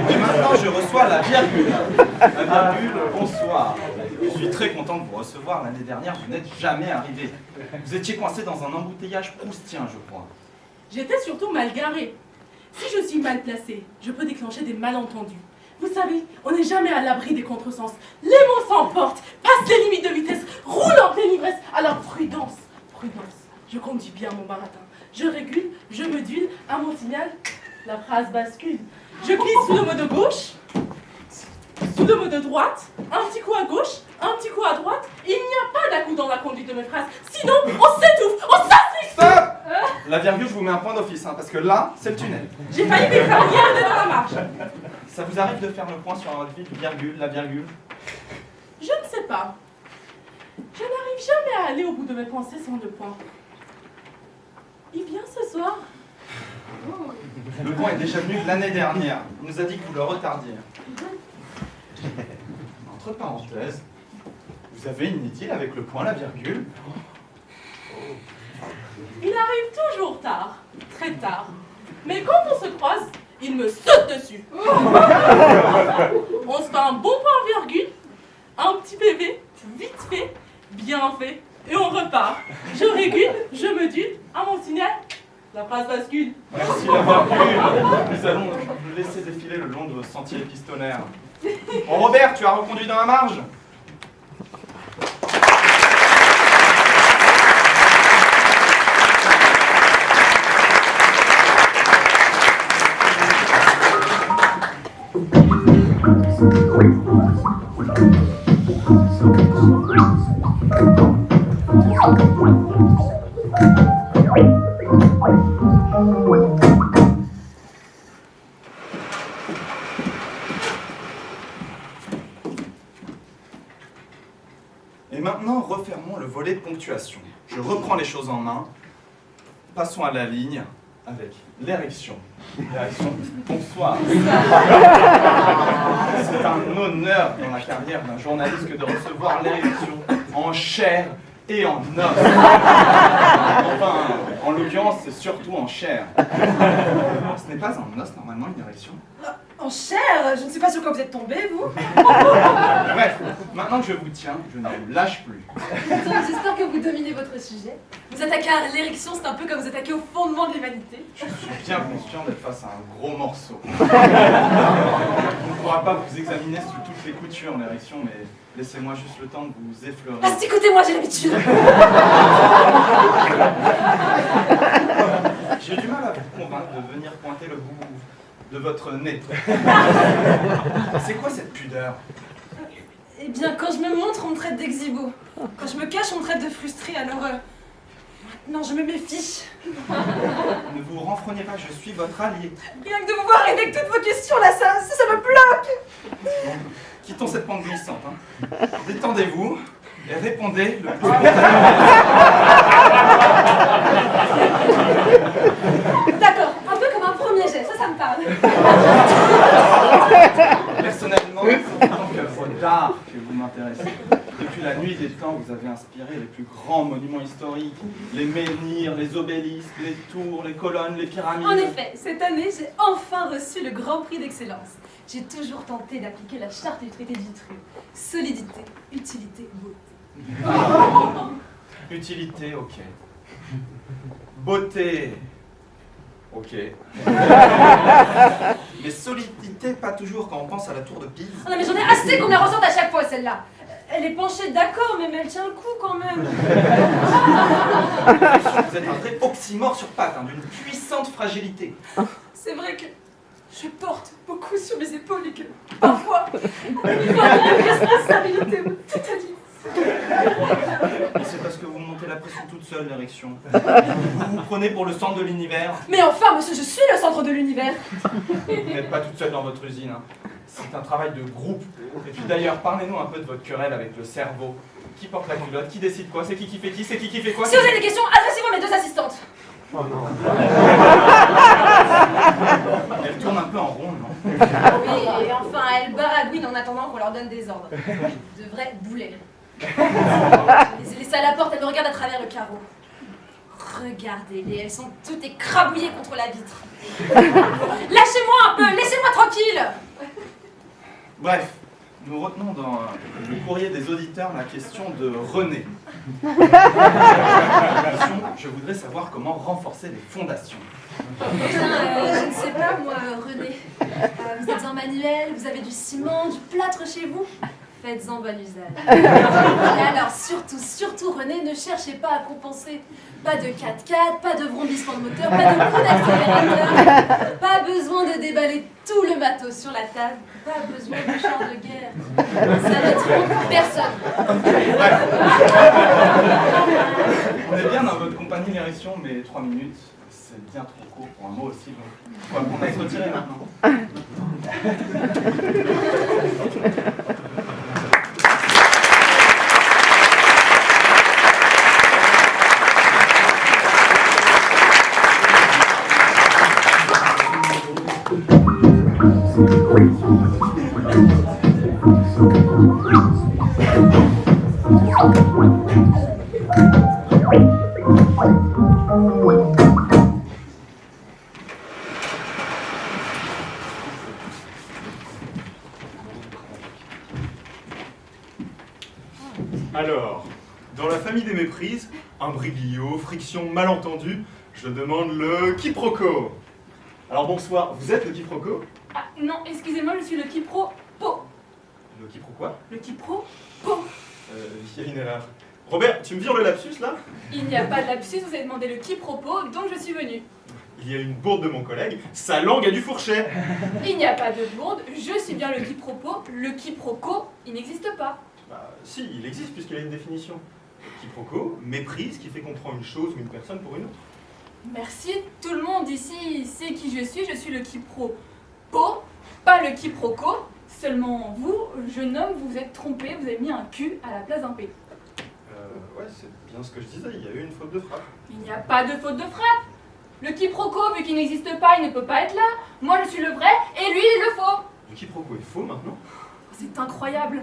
Et maintenant, je reçois la virgule. La virgule, bonsoir. Je suis très content de vous recevoir. L'année dernière, vous n'êtes jamais arrivé. Vous étiez coincé dans un embouteillage proustien, je crois. J'étais surtout mal garée. Si je suis mal placée, je peux déclencher des malentendus. Vous savez, on n'est jamais à l'abri des contresens. Les mots s'emportent, passent les limites de vitesse, roulent en pleine ivresse. Alors prudence, prudence. Je conduis bien mon baratin. Je régule, je module, à mon signal, la phrase bascule. Je glisse sous le mot de gauche, sous le mot de droite, un petit coup à gauche, un petit coup à droite. Il n'y a pas d'à-coup dans la conduite de mes phrases. Sinon, on s'étouffe, on s'asphyxie. Stop! La virgule, je vous mets un point d'office, parce que là, c'est le tunnel. J'ai failli m'écraser dans la marche. Ça vous arrive de faire le point sur un virgule, la virgule? Je ne sais pas. Je n'arrive jamais à aller au bout de mes pensées sans le point. Il vient ce soir. Le point est déjà venu l'année dernière. Il nous a dit que vous le retardiez. Entre parenthèses, vous avez une idylle avec le point, la virgule? Il arrive toujours tard, très tard. Mais quand on se croise, il me saute dessus. On se fait un bon point virgule, un petit PV, vite fait, bien fait, et on repart. Je régule, je module, à mon signal, la phrase bascule. Merci la virgule. Nous allons vous laisser défiler le long de vos sentiers épistolaires. Bon Robert, tu as reconduit dans la marge? Et maintenant, refermons le volet de ponctuation. Je reprends les choses en main. Passons à la ligne avec l'érection. L'érection, bonsoir. C'est un honneur dans la carrière d'un journaliste que de recevoir l'érection en chair et en os. Enfin, en l'occurrence, c'est surtout en chair. Ce n'est pas un os, normalement, une érection. En chair? Je ne sais pas sur quoi vous êtes tombé, vous. Bref, maintenant que je vous tiens, je ne vous lâche plus. J'espère que vous dominez votre sujet. Vous attaquer à l'érection, c'est un peu comme vous attaquer au fondement de l'humanité. Je suis bien conscient d'être face à un gros morceau. On ne pourra pas vous examiner sous toutes les coutures, l'érection, mais laissez-moi juste le temps de vous effleurer. Asticotez-moi, j'ai l'habitude. J'ai du mal à vous convaincre de venir pointer le bout de votre nez. C'est quoi cette pudeur? Eh bien, quand je me montre, on me traite d'exibo. Quand je me cache, on me traite de frustré, alors... maintenant, je me méfie. Ne vous renfrognez pas, je suis votre allié. Rien que de vous voir arriver avec toutes vos questions, là, ça me bloque. Bon, quittons cette pente glissante. Hein. Détendez-vous et répondez le plus spontanément. D'accord, un peu comme un premier jet, ça me parle. Personnellement, c'est en tant qu'œuvre d'art que vous m'intéressez. Depuis la nuit des temps, vous avez inspiré les plus grands monuments historiques, les menhirs, les obélisques, les tours, les colonnes, les pyramides. En effet, cette année, j'ai enfin reçu le Grand Prix d'Excellence. J'ai toujours tenté d'appliquer la charte du traité de Vitruve. Solidité, utilité, beauté. Utilité, ok. Beauté, ok. Mais solidité, pas toujours quand on pense à la tour de Pise. Oh non mais j'en ai assez qu'on me la ressorte à chaque fois celle-là. Elle est penchée d'accord, mais elle tient le coup quand même. Vous êtes un vrai oxymore sur pattes, hein, d'une puissante fragilité. C'est vrai que je porte beaucoup sur mes épaules et que parfois, une responsabilité me totalise. Et c'est parce que vous montez la pression toute seule, l'érection. Vous vous prenez pour le centre de l'univers. Mais enfin, monsieur, je suis le centre de l'univers. Vous n'êtes pas toute seule dans votre usine. Hein. C'est un travail de groupe. Et puis d'ailleurs, parlez-nous un peu de votre querelle avec le cerveau. Qui porte la culotte? Qui décide quoi? C'est qui fait qui? C'est qui fait quoi? Si vous avez des questions, adressez-moi à mes deux assistantes. Oh non. Et Elle tourne un peu en rond, non? Oui, et enfin, elle baragouine en attendant qu'on leur donne des ordres. De vrais boulets. Laissez-les ça à la porte, elle me regarde à travers le carreau. Regardez-les, elles sont toutes écrabouillées contre la vitre. Lâchez-moi un peu, laissez-moi tranquille! Bref, nous retenons dans le courrier des auditeurs la question de René. Je voudrais savoir comment renforcer les fondations. Je ne sais pas, moi, René. Vous êtes en manuel, vous avez du ciment, du plâtre chez vous. Faites-en bon usage. Et alors, surtout, René, ne cherchez pas à compenser. Pas de 4x4, pas de vrombissement de moteur, pas de coup d'accélérateur. Pas besoin de déballer tout le matos sur la table. Pas besoin de chars de guerre. Ça ne trompe personne. Bref. On est bien dans votre compagnie, l'érection, mais 3 minutes, c'est bien trop court pour un mot aussi long. On va qu'on aille se retirer maintenant. Alors, dans la famille des méprises, imbroglio, friction, malentendu, je demande le quiproquo. Alors bonsoir, vous êtes le quiproquo? Ah non, excusez-moi, je suis le quipropo. Le quiproquo quoi? Le quipropo. Il y a une erreur. Robert, tu me vires le lapsus là? Il n'y a pas de lapsus, vous avez demandé le quipropo, donc je suis venue. Il y a une bourde de mon collègue, sa langue a du fourchet. Il n'y a pas de bourde, je suis bien le quipropo, le quiproquo, il n'existe pas. Bah si, il existe puisqu'il a une définition. Le quiproquo, méprise qui fait qu'on prend une chose ou une personne pour une autre. Merci, tout le monde ici sait qui je suis le quipropo, pas le quiproquo. Seulement vous, jeune homme, vous vous êtes trompé, vous avez mis un Q à la place d'un P. Ouais, c'est bien ce que je disais, il y a eu une faute de frappe. Il n'y a pas de faute de frappe. Le quiproquo, vu qu'il n'existe pas, il ne peut pas être là. Moi, je suis le vrai, et lui, il est le faux. Le quiproquo est faux maintenant? C'est incroyable.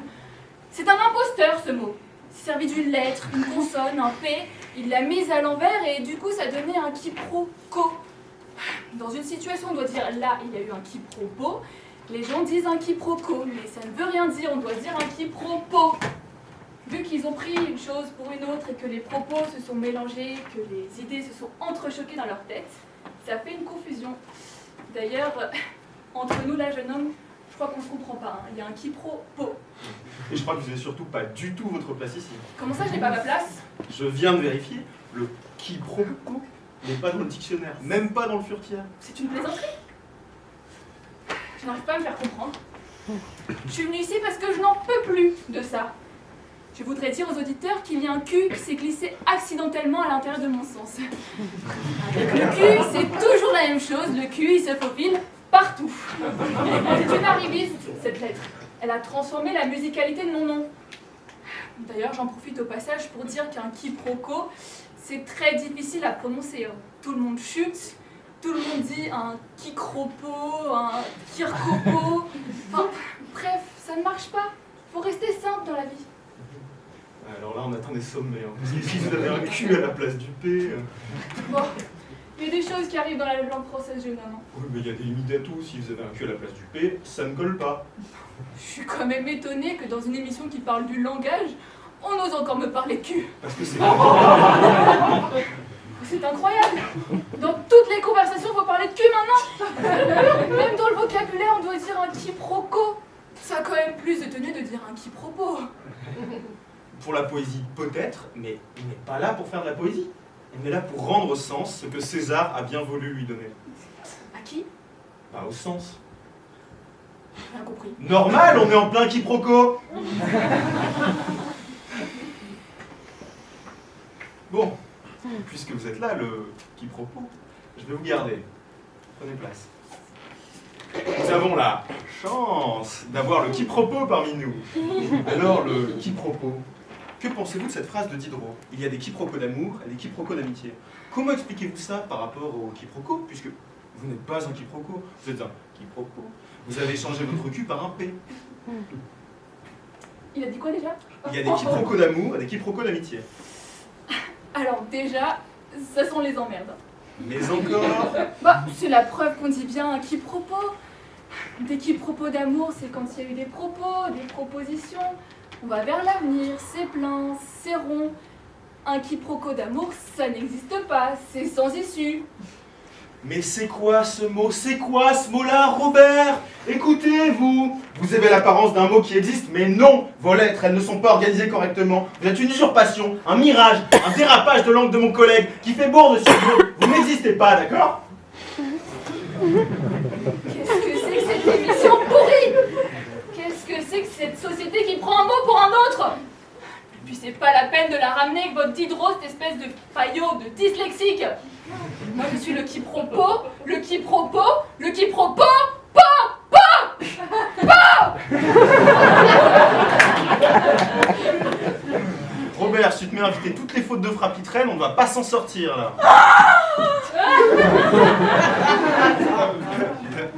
C'est un imposteur, ce mot. Il s'est servi d'une lettre, une consonne, un P, il l'a mise à l'envers, et du coup, ça donnait un quiproquo. Dans une situation, on doit dire là, il y a eu un quipropo. Les gens disent un quiproquo, mais ça ne veut rien dire, on doit dire un quipropo. Vu qu'ils ont pris une chose pour une autre et que les propos se sont mélangés, que les idées se sont entrechoquées dans leur tête, ça fait une confusion. D'ailleurs, entre nous là, jeune homme, je crois qu'on ne se comprend pas, hein. Il y a un quipropo. Et je crois que vous n'avez surtout pas du tout votre place ici. Comment ça, je n'ai pas ma place? Je viens de vérifier, le quiproquo n'est pas dans le dictionnaire, même pas dans le furtière. C'est une plaisanterie? Je n'arrive pas à me faire comprendre. Je suis venue ici parce que je n'en peux plus de ça. Je voudrais dire aux auditeurs qu'il y a un Q qui s'est glissé accidentellement à l'intérieur de mon sens. Avec le Q, c'est toujours la même chose. Le Q, il se faufile partout. C'est une arriviste, cette lettre. Elle a transformé la musicalité de mon nom. D'ailleurs, j'en profite au passage pour dire qu'un quiproquo, c'est très difficile à prononcer. Tout le monde chute, tout le monde dit un quicropo, un kirkopo. Enfin, bref, ça ne marche pas. Faut rester simple dans la vie. Alors là, on atteint des sommets. Hein. Parce que si vous avez un Q à la place du P... Bon, il y a des choses qui arrivent dans la langue française, jeune homme. Oui, mais il y a des limites à tout. Si vous avez un Q à la place du P, ça ne colle pas. Je suis quand même étonnée que dans une émission qui parle du langage, on ose encore me parler cul. Parce que c'est... C'est incroyable. Dans toutes les conversations, il faut parler de cul maintenant. Même dans le vocabulaire, on doit dire un quiproquo. Ça a quand même plus de tenue de dire un quipropo. Pour la poésie, peut-être, mais il n'est pas là pour faire de la poésie. Il est là pour rendre au sens ce que César a bien voulu lui donner. À qui? Bah, au sens. Rien compris. Normal, on est en plein quiproquo. Bon, puisque vous êtes là, le quiproquo, je vais vous garder. Prenez place. Nous avons la chance d'avoir le quiproquo parmi nous. Alors, le quiproquo, que pensez-vous de cette phrase de Diderot? Il y a des quiproquos d'amour et des quiproquos d'amitié. Comment expliquez-vous ça par rapport au quiproquo, puisque Vous n'êtes pas un quiproquo, vous êtes un quiproquo. Vous avez changé votre cul par un P. Il a dit quoi déjà? Il y a des quiproquos d'amour et des quiproquos d'amitié. Alors déjà, ça sont les emmerdes. Mais encore... Bah, c'est la preuve qu'on dit bien un quiproquo. Des quiproquos d'amour, c'est quand il y a eu des propos, des propositions. On va vers l'avenir, c'est plein, c'est rond. Un quiproquo d'amour, ça n'existe pas, c'est sans issue. Mais c'est quoi ce mot? C'est quoi ce mot-là, Robert? Écoutez, vous avez l'apparence d'un mot qui existe, mais non! Vos lettres, elles ne sont pas organisées correctement. Vous êtes une usurpation, un mirage, un dérapage de langue de mon collègue qui fait bourde sur vous. Vous n'existez pas, d'accord? Qu'est-ce que c'est que cette émission pourrie? Qu'est-ce que c'est que cette société qui prend un mot pour un autre? Et puis c'est pas la peine de la ramener avec votre Diderot, cette espèce de faillot, de dyslexique. Moi je suis le quiproquo, le quiproquo, le quiproquo, Robert, si tu te mets à inviter toutes les fautes de Frappitrel, on ne va pas s'en sortir, là.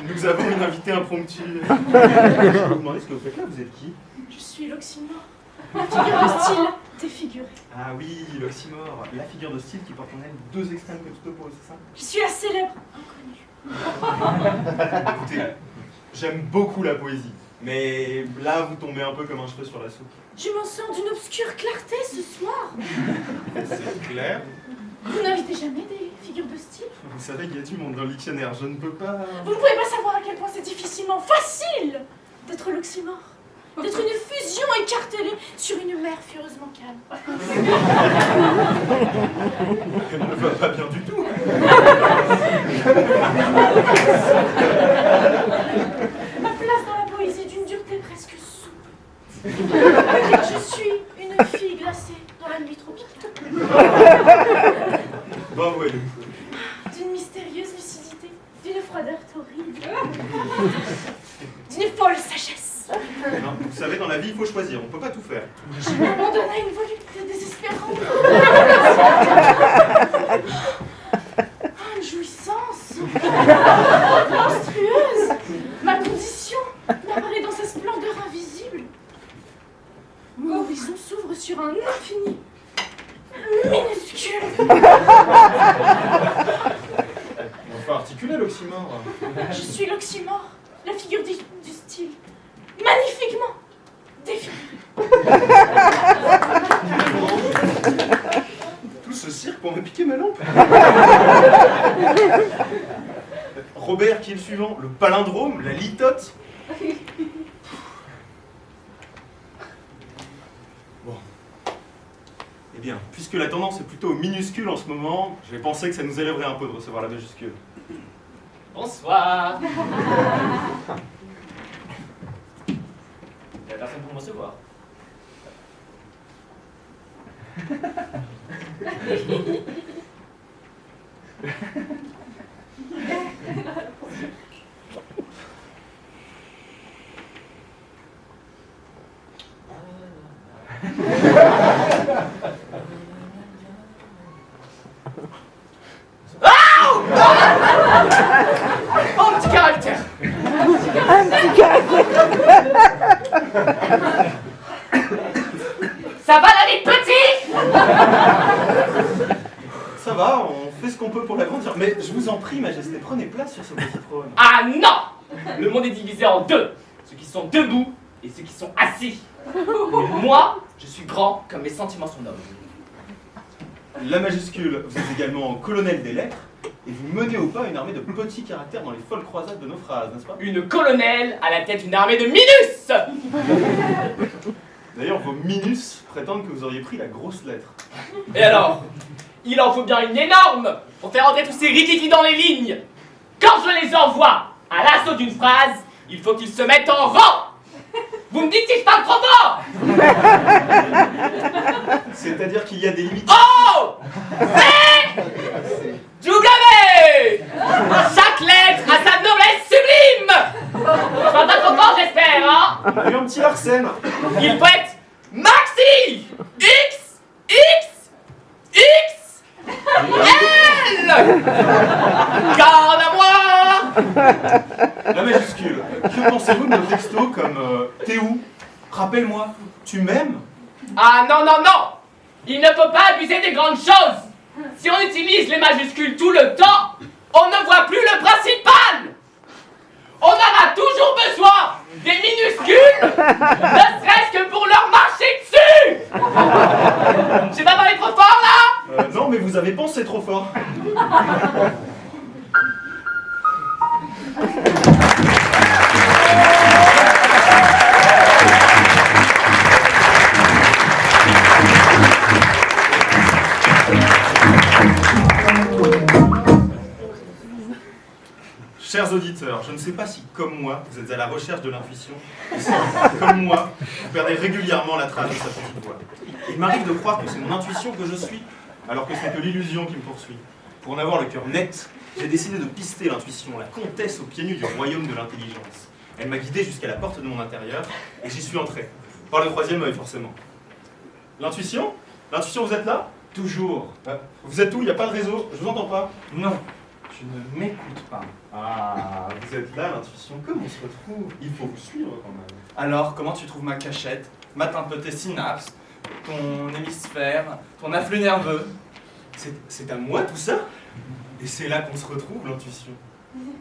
Nous avons une invitée impromptue. Je vais vous demander ce que vous faites là, vous êtes qui? Je suis l'oxymore, la figure de style défigurée. Ah oui, l'oxymore, la figure de style qui porte en elle deux extrêmes que tu t'opposes, c'est ça? Je suis la célèbre inconnue. Écoutez, j'aime beaucoup la poésie, mais là vous tombez un peu comme un cheveu sur la soupe. Je m'en sors d'une obscure clarté ce soir. C'est clair. Vous n'invitez jamais des figures de style? Vous savez qu'il y a du monde dans le dictionnaire, je ne peux pas... Vous ne pouvez pas savoir à quel point c'est difficilement facile d'être l'oxymore. D'être une fusion écartelée sur une mer furieusement calme. Elle ne va pas bien du tout. Ma place dans la poésie d'une dureté presque souple. Car je suis une fille glacée dans la nuit tropicale. Bon, ouais. D'une mystérieuse lucidité, d'une froideur torride, d'une folle sagesse. Non, vous savez, dans la vie, il faut choisir, on ne peut pas tout faire. Je m'abandonne à une volupté désespérante. Une jouissance monstrueuse. Ma condition m'apparaît dans sa splendeur invisible. Mon horizon s'ouvre sur un infini minuscule. On va articuler l'oxymore. Je suis l'oxymore, la figure du style, magnifiquement défigurée. Tout ce cirque pour me piquer ma lampe. Robert, qui est le suivant? Le palindrome, la litote. Bon. Eh bien, puisque la tendance est plutôt aux minuscules en ce moment, j'ai pensé que ça nous élèverait un peu de recevoir la majuscule. Bonsoir. Il n'y a personne pour me recevoir. Oh, petit caractère. Ça va la vie, petit? Ça va, on fait ce qu'on peut pour l'agrandir. Mais je vous en prie, Majesté, prenez place sur ce petit trône. Ah non! Le monde est divisé en deux. Ceux qui sont debout et ceux qui sont assis. Mais moi, je suis grand comme mes sentiments sont nobles. La majuscule, vous êtes également colonel des lettres, et vous menez au pas une armée de petits caractères dans les folles croisades de nos phrases, n'est-ce pas? Une colonelle à la tête d'une armée de minus! D'ailleurs, vos minus prétendent que vous auriez pris la grosse lettre. Et alors? Il en faut bien une énorme pour faire entrer tous ces rikiki dans les lignes. Quand je les envoie à l'assaut d'une phrase, il faut qu'ils se mettent en rang. Vous me dites si je parle trop fort? C'est-à-dire qu'il y a des limites. Oh! W! Chaque lettre a sa noblesse sublime! Je parle pas trop fort, j'espère, hein? On a eu un petit Larsen. Il faut être maxi! X! X! X! L! Garde à moi! La majuscule. Que pensez-vous de nos textos comme t'es où? Rappelle-moi, tu m'aimes? Ah non, non, non! Il ne faut pas abuser des grandes choses! Si on utilise les majuscules tout le temps, on ne voit plus le principal! On aura toujours besoin des minuscules, ne serait-ce que pour leur marcher dessus! J'ai pas parlé trop fort là? Non, mais vous avez pensé trop fort. Chers auditeurs, je ne sais pas si, comme moi, vous êtes à la recherche de l'intuition, ou si, comme moi, vous perdez régulièrement la trace de sa petite voix. Il m'arrive de croire que c'est mon intuition que je suis, alors que c'est que l'illusion qui me poursuit. Pour en avoir le cœur net, j'ai décidé de pister l'intuition, la comtesse aux pieds nus du royaume de l'intelligence. Elle m'a guidé jusqu'à la porte de mon intérieur, et j'y suis entré. Par le troisième œil, forcément. L'intuition? L'intuition, vous êtes là? Toujours. Vous êtes où? Il n'y a pas de réseau, je vous entends pas. Non, tu ne m'écoutes pas. Ah, vous êtes là, l'intuition. Comment on se retrouve? Il faut vous suivre quand même. Alors, comment tu trouves ma cachette? Mate un peu tes synapses, ton hémisphère, ton afflux nerveux. C'est à moi tout ça? Et c'est là qu'on se retrouve, l'intuition.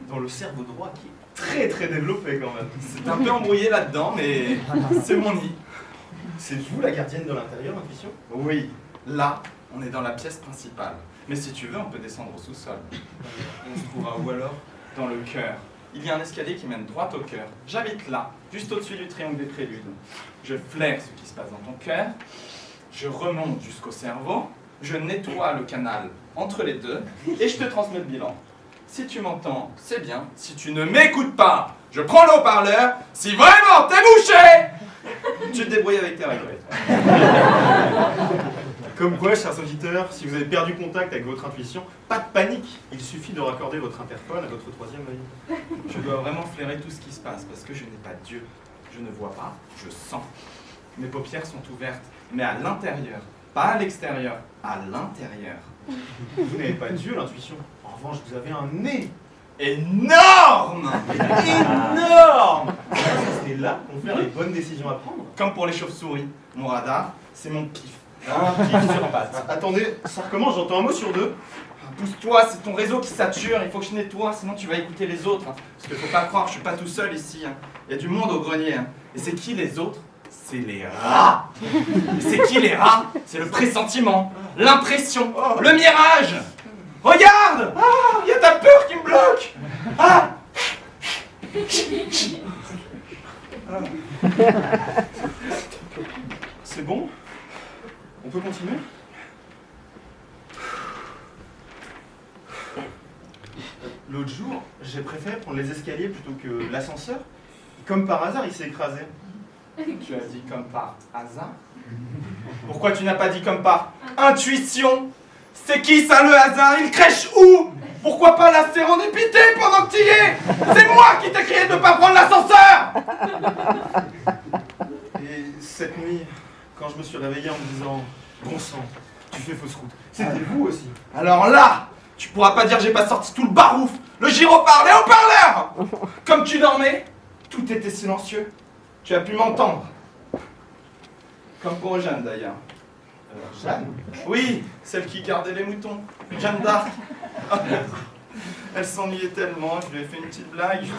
Dans le cerveau droit qui est très très développé quand même. C'est un peu embrouillé là-dedans, mais c'est mon nid. C'est vous la gardienne de l'intérieur, l'intuition? Oui, là, on est dans la pièce principale. Mais si tu veux, on peut descendre au sous-sol. On se trouvera où alors? Dans le cœur. Il y a un escalier qui mène droit au cœur. J'habite là, juste au-dessus du triangle des préludes. Je flaire ce qui se passe dans ton cœur, je remonte jusqu'au cerveau, je nettoie le canal entre les deux, et je te transmets le bilan. Si tu m'entends, c'est bien. Si tu ne m'écoutes pas, je prends le haut-parleur. Si vraiment t'es bouché, tu te débrouilles avec tes regrets. Comme quoi, chers auditeurs, si vous avez perdu contact avec votre intuition, pas de panique. Il suffit de raccorder votre interphone à votre troisième œil. Je dois vraiment flairer tout ce qui se passe parce que je n'ai pas Dieu. Je ne vois pas, je sens. Mes paupières sont ouvertes, mais à l'intérieur, pas à l'extérieur, à l'intérieur. Vous n'avez pas Dieu, l'intuition. En revanche, vous avez un nez énorme. Énorme. C'est là qu'on fait les bonnes décisions à prendre. Comme pour les chauves-souris. Mon radar, c'est mon pif. Un pif sur patte. Attendez, ça recommence, j'entends un mot sur deux. Pousse-toi, c'est ton réseau qui sature, il faut que je nettoie, sinon tu vas écouter les autres. Parce qu'il faut pas croire, je suis pas tout seul ici. Il y a du monde au grenier. Et c'est qui les autres? C'est les rats. Et c'est qui les rats? C'est le pressentiment, l'impression, le mirage. Regarde! Ah, il y a ta peur qui me bloque. Ah! C'est bon? On peut continuer? L'autre jour, j'ai préféré prendre les escaliers plutôt que l'ascenseur. Comme par hasard, il s'est écrasé. Tu as dit comme par hasard? Pourquoi tu n'as pas dit comme par intuition? C'est qui ça le hasard? Il crèche où? Pourquoi pas la sérendipité pendant que tu y es? C'est moi qui t'ai crié de ne pas prendre l'ascenseur! Et cette nuit, quand je me suis réveillé en me disant « Bon sang, tu fais fausse route », c'était vous aussi. Alors là, tu pourras pas dire j'ai pas sorti tout le barouf, le gyrophare, les haut-parleurs. Comme tu dormais, tout était silencieux. Tu as pu m'entendre. Comme pour Jeanne d'ailleurs. Jeanne? Oui, celle qui gardait les moutons. Jeanne d'Arc. Elle s'ennuyait tellement, je lui ai fait une petite blague. Je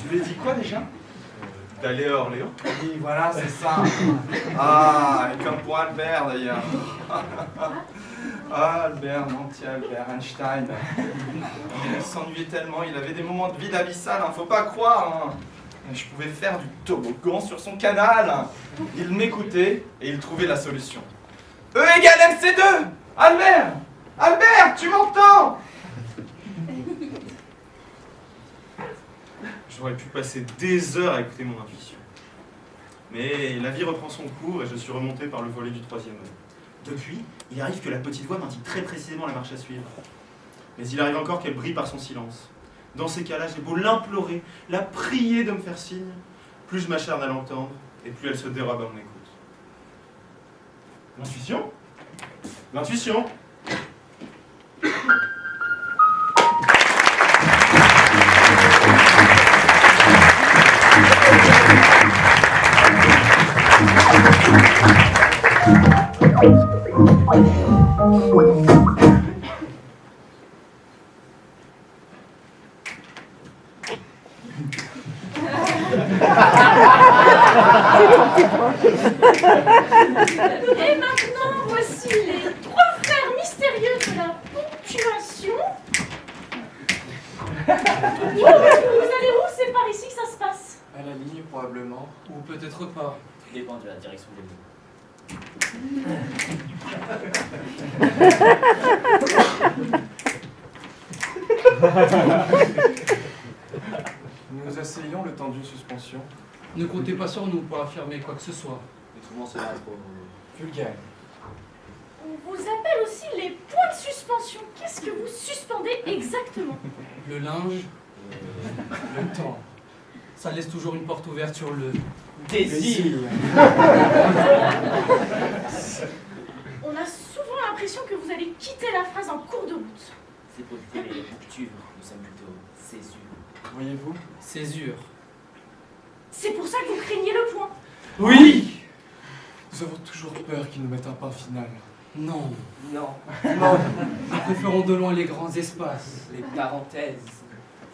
lui ai dit quoi déjà? D'aller à Orléans? Oui, voilà, c'est ça. Ah, et comme pour Albert d'ailleurs. Ah, Albert, Nanty, Albert Einstein. Il s'ennuyait tellement, il avait des moments de vide abyssal, hein, faut pas croire. Hein. Je pouvais faire du toboggan sur son canal. Il m'écoutait et il trouvait la solution. E égale MC2. Albert! Albert, tu m'entends? J'aurais pu passer des heures à écouter mon intuition. Mais la vie reprend son cours et je suis remonté par le volet du troisième œil. Depuis, il arrive que la petite voix m'indique très précisément la marche à suivre. Mais il arrive encore qu'elle brille par son silence. Dans ces cas-là, j'ai beau l'implorer, la prier de me faire signe, plus je m'acharne à l'entendre, et plus elle se dérobe à mon écoute. L'intuition? L'intuition! Et maintenant, voici les 3 frères mystérieux de la ponctuation. Vous allez où? C'est par ici que ça se passe. À la ligne, probablement. Ou peut-être pas. Tout dépend de la direction des mots. Nous essayons le temps d'une suspension. Ne comptez pas sur nous pour affirmer quoi que ce soit. Mais tout le monde sera trop Vulgaire. On vous appelle aussi les points de suspension. Qu'est-ce que vous suspendez exactement? Le linge, le temps. Ça laisse toujours une porte ouverte sur le Désir. On a souvent l'impression que vous allez quitter la phrase en cours de route. C'est pour éviter les ruptures, nous sommes plutôt césures. Voyez-vous? césure. C'est pour ça que vous craignez le point. Oui! Nous avons toujours peur qu'ils nous mettent un pain final. Non, Non. nous préférons de loin les grands espaces. Les parenthèses.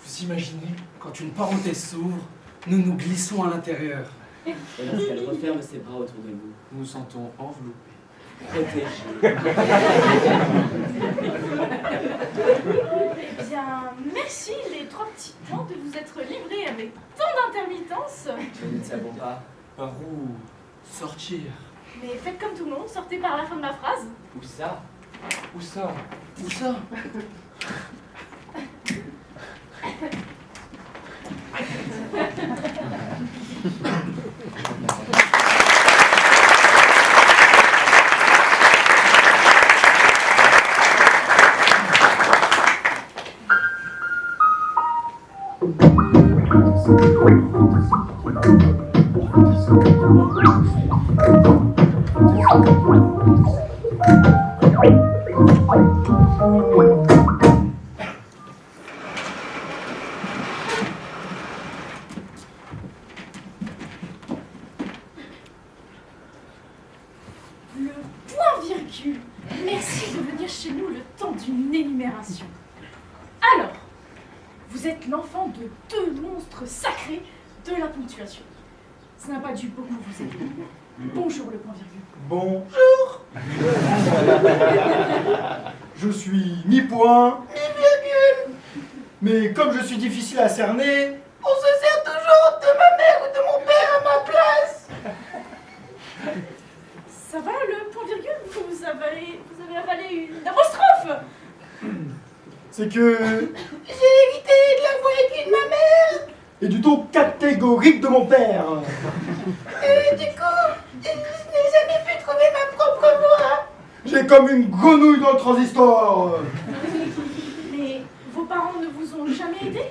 Vous imaginez? Quand une parenthèse s'ouvre, nous nous glissons à l'intérieur. Et lorsqu'elle referme ses bras autour de nous, Nous nous sentons enveloppés. protégés. Eh bien, merci les 3 petits points de vous être livrés avec tant d'intermittence. Nous ne savons pas Par où? Sortir. Mais faites comme tout le monde, sortez par la fin de ma phrase. où ça. Où ça? Où ça? Le point-virgule. Merci de venir chez nous le temps d'une énumération. Alors, vous êtes l'enfant de 2 monstres sacrés de la ponctuation. Ça n'a pas dû beaucoup vous aider. Bonjour le point-virgule. Bonjour. Je suis ni point, ni virgule. Mais comme je suis difficile à cerner, on se sert toujours de ma mère ou de mon père à ma place. Ça va le point-virgule? Vous avez avalé une apostrophe. C'est que j'ai hérité de la voix aiguë de ma mère et du ton catégorique de mon père. Et du coup, je n'ai jamais pu trouver ma propre voix. J'ai comme une grenouille dans le transistor. Mais vos parents ne vous ont jamais aidé?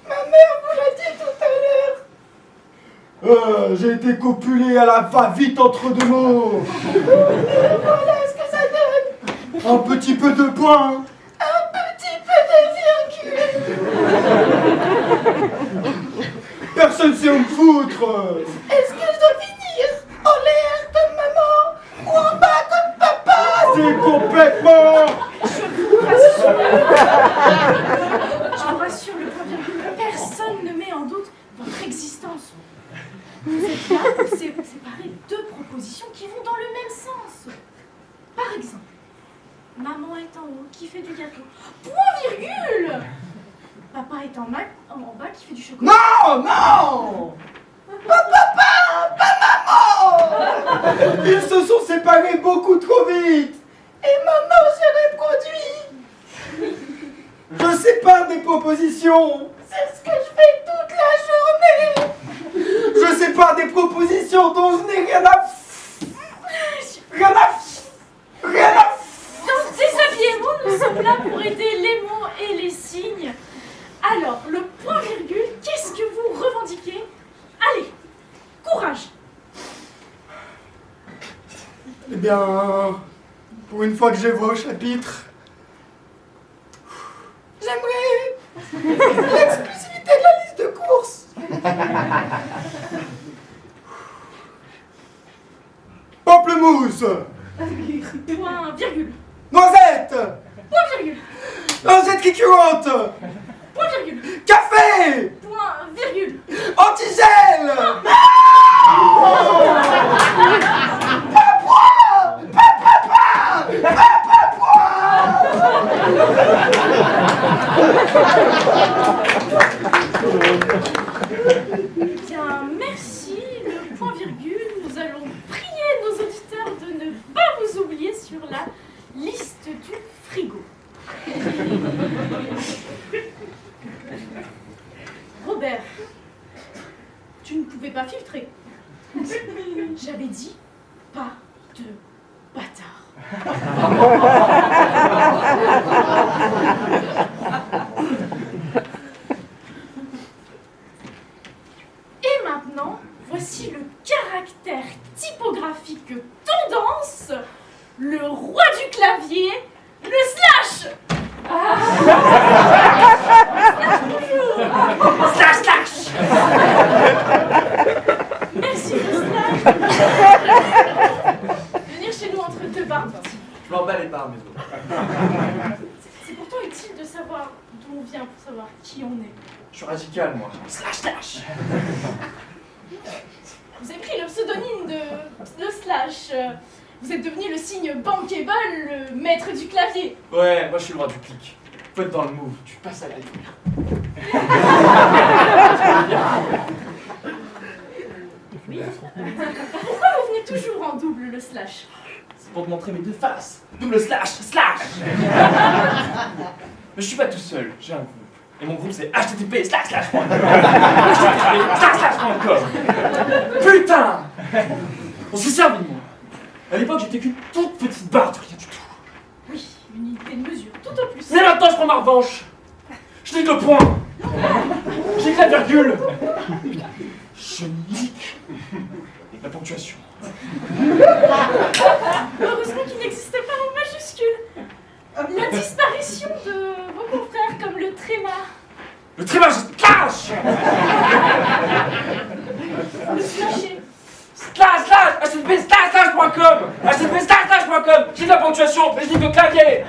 Ma mère vous l'a dit tout à l'heure. J'ai été copulé à la va-vite entre 2 mots. Voilà ce que ça donne. Un petit peu de point. Un petit peu de virgule. Personne sait où me foutre. Est-ce que je dois finir en l'air comme maman ou en bas comme papa? C'est complètement... Je vous rassure, le point-virgule, personne ne met en doute votre existence. Vous êtes là pour séparer 2 propositions qui vont dans le même sens. Par exemple, maman est en haut qui fait du gâteau. Point-virgule. Papa est en bas qui fait du chocolat. Non, non. Pas papa, pas maman. Ils se sont séparés beaucoup trop vite. Et maman se reproduit. Je sépare des propositions. C'est ce que je fais toute la journée. Je sépare des propositions dont je n'ai rien à... Donc, déshabillez-vous, nous sommes là pour aider les mots et les signes. Alors, le point-virgule, qu'est-ce que vous revendiquez? Allez, courage. Eh bien, pour une fois que j'ai voix au chapitre, j'aimerais l'exclusivité de la liste de courses. Pamplemousse, Point virgule. Noisette! Point virgule. Noisette kikiwante! Point virgule. Café! Point virgule. Antigel! Bien, merci. Le point virgule. Nous allons prier nos auditeurs de ne pas vous oublier sur la liste du frigo. Robert, tu ne pouvais pas filtrer. J'avais dit pas de bâtard. Et maintenant, voici le caractère typographique tendance, le roi du clavier, le slash. Slash, slash. Merci le slash. Venir chez nous entre deux barbes. Je m'en bats les barres, mes os. C'est pourtant utile de savoir d'où on vient pour savoir qui on est. Je suis radical, moi. Slash, slash. Vous avez pris le pseudonyme de slash. Vous êtes devenu le signe bankable, le maître du clavier. Ouais, moi je suis le roi du clic. Faut être dans le move, tu passes à la lumière. Oui. Pourquoi vous venez toujours en double le slash? C'est pour te montrer mes deux faces. Double slash, slash. Mais je suis pas tout seul, j'ai un groupe. Et mon groupe c'est http://.com. Putain! On s'est servi de moi. À l'époque j'étais qu'une toute petite barre de rien du tout. Oui, une unité de mesure, tout au plus. Mais maintenant je prends ma revanche. Je nique le point. Je nique la virgule. Je nique la ponctuation. Heureusement qu'il n'existait pas en majuscule. La disparition de vos confrères comme le tréma. Le tréma, je clash. Le slasher. http://.com http://.com. J'ai de la ponctuation, mais je nique le clavier.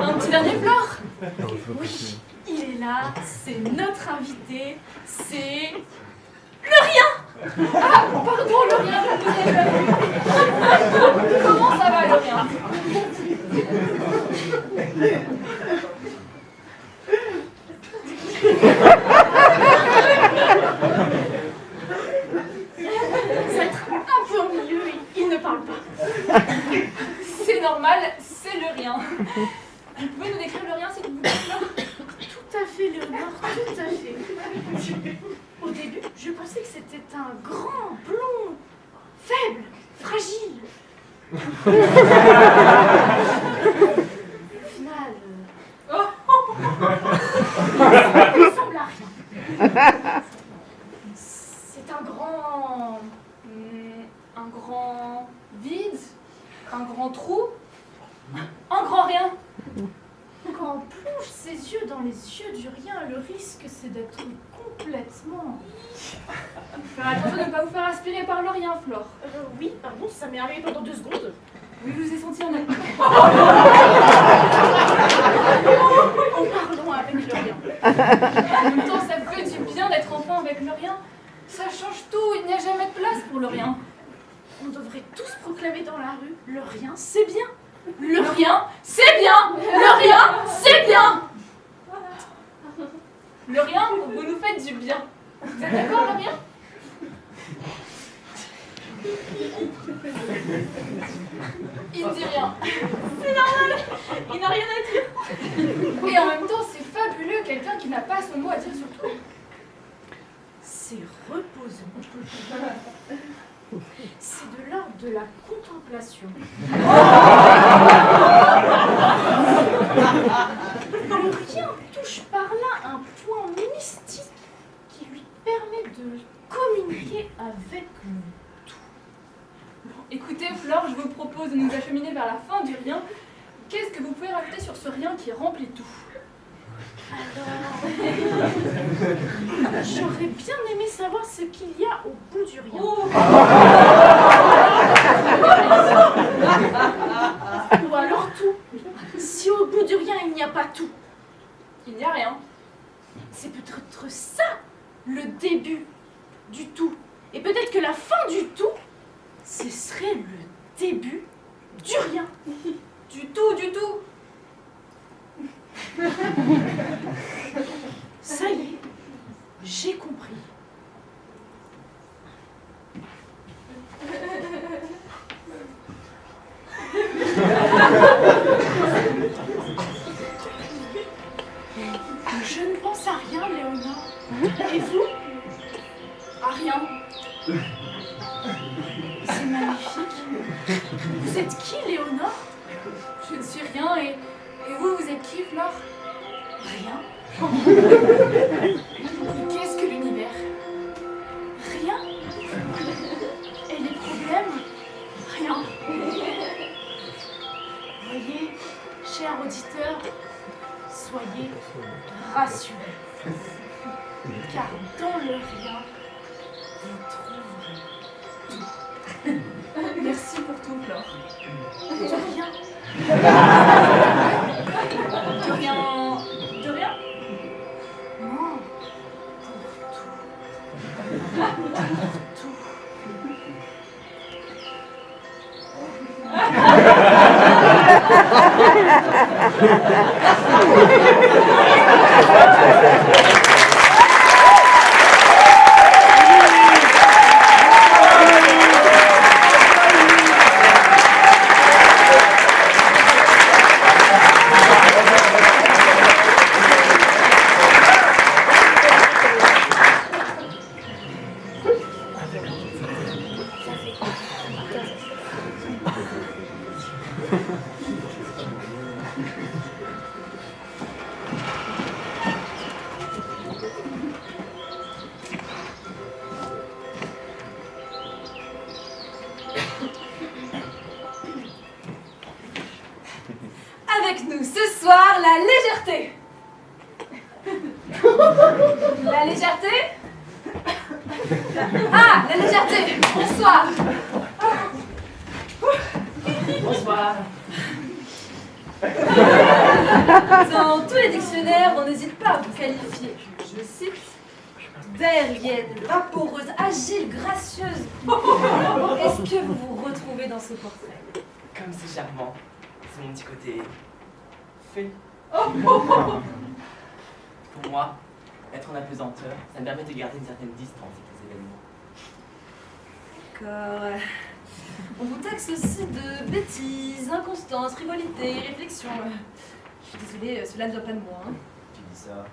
Un petit dernier Flore? Oui, il est là, c'est notre invité, c'est le rien. Ah, pardon, le rien, je vous ai pas vu. Comment ça va, le rien? C'est un peu ennuyeux, il ne parle pas. C'est normal, c'est le rien. Vous pouvez nous décrire le rien, s'il vous plaît, Flore? Tout à fait, Léonore, tout à fait. Au début, je pensais que c'était un grand, blond, faible, fragile. Au final, ça ne ressemble à rien. C'est un grand... Un grand vide, un grand trou, un grand rien. Quand on plonge ses yeux dans les yeux du rien, le risque c'est d'être complètement... Faire attention de ne pas vous faire aspirer par le rien, Flore. Oui, pardon, ça m'est arrivé pendant 2 secondes. Oui, je vous ai senti en elle. En parlant avec le rien. En même temps, ça fait du bien d'être enfin avec le rien. Ça change tout, il n'y a jamais de place pour le rien. On devrait tous proclamer dans la rue, le rien c'est bien. Le rien, c'est bien. Le rien, c'est bien. Le rien, vous nous faites du bien. Vous êtes d'accord, le rien? Il ne dit rien. C'est normal, il n'a rien à dire. Et en même temps, c'est fabuleux, quelqu'un qui n'a pas son mot à dire sur tout. C'est reposant. C'est de l'ordre de la contemplation. Le rien touche par là un point mystique qui lui permet de communiquer avec le Écoutez, Flore, je vous propose de nous acheminer vers la fin du rien. Qu'est-ce que vous pouvez rajouter sur ce rien qui remplit tout? Alors, j'aurais bien aimé savoir ce qu'il y a au bout du rien. Ou alors tout. Si au bout du rien il n'y a pas tout, Il n'y a rien. c'est peut-être ça le début du tout. Et peut-être que la fin du tout, ce serait le début du rien. Du tout, du tout. Ça y est, j'ai compris. Je ne pense à rien, Léonore. Et vous? À rien. C'est magnifique. Vous êtes qui, Léonore? Je ne suis rien et vous, vous êtes qui, Flore? Rien. Qu'est-ce que l'univers? Rien. Et les problèmes? Rien. Voyez, chers auditeurs, soyez rassurés. Car dans le rien, vous trouverez. Merci pour tout, Flore. De rien. De rien. De rien? Non. Pour tout. Pour tout. Avec nous ce soir, la légèreté. La légèreté? Ah, la légèreté. Bonsoir. Bonsoir. Dans tous les dictionnaires, on n'hésite pas à vous qualifier, je cite, d'aérienne, vaporeuse, agile, gracieuse. Est-ce que vous vous retrouvez dans ce portrait? Comme c'est charmant. C'est mon petit côté fait. Pour moi, être en apesanteur, ça me permet de garder une certaine distance avec les événements. D'accord. On vous taxe aussi de bêtises, inconstance, frivolité, réflexion. Je suis désolée, cela ne vient pas de moi. Hein. Tu dis ça.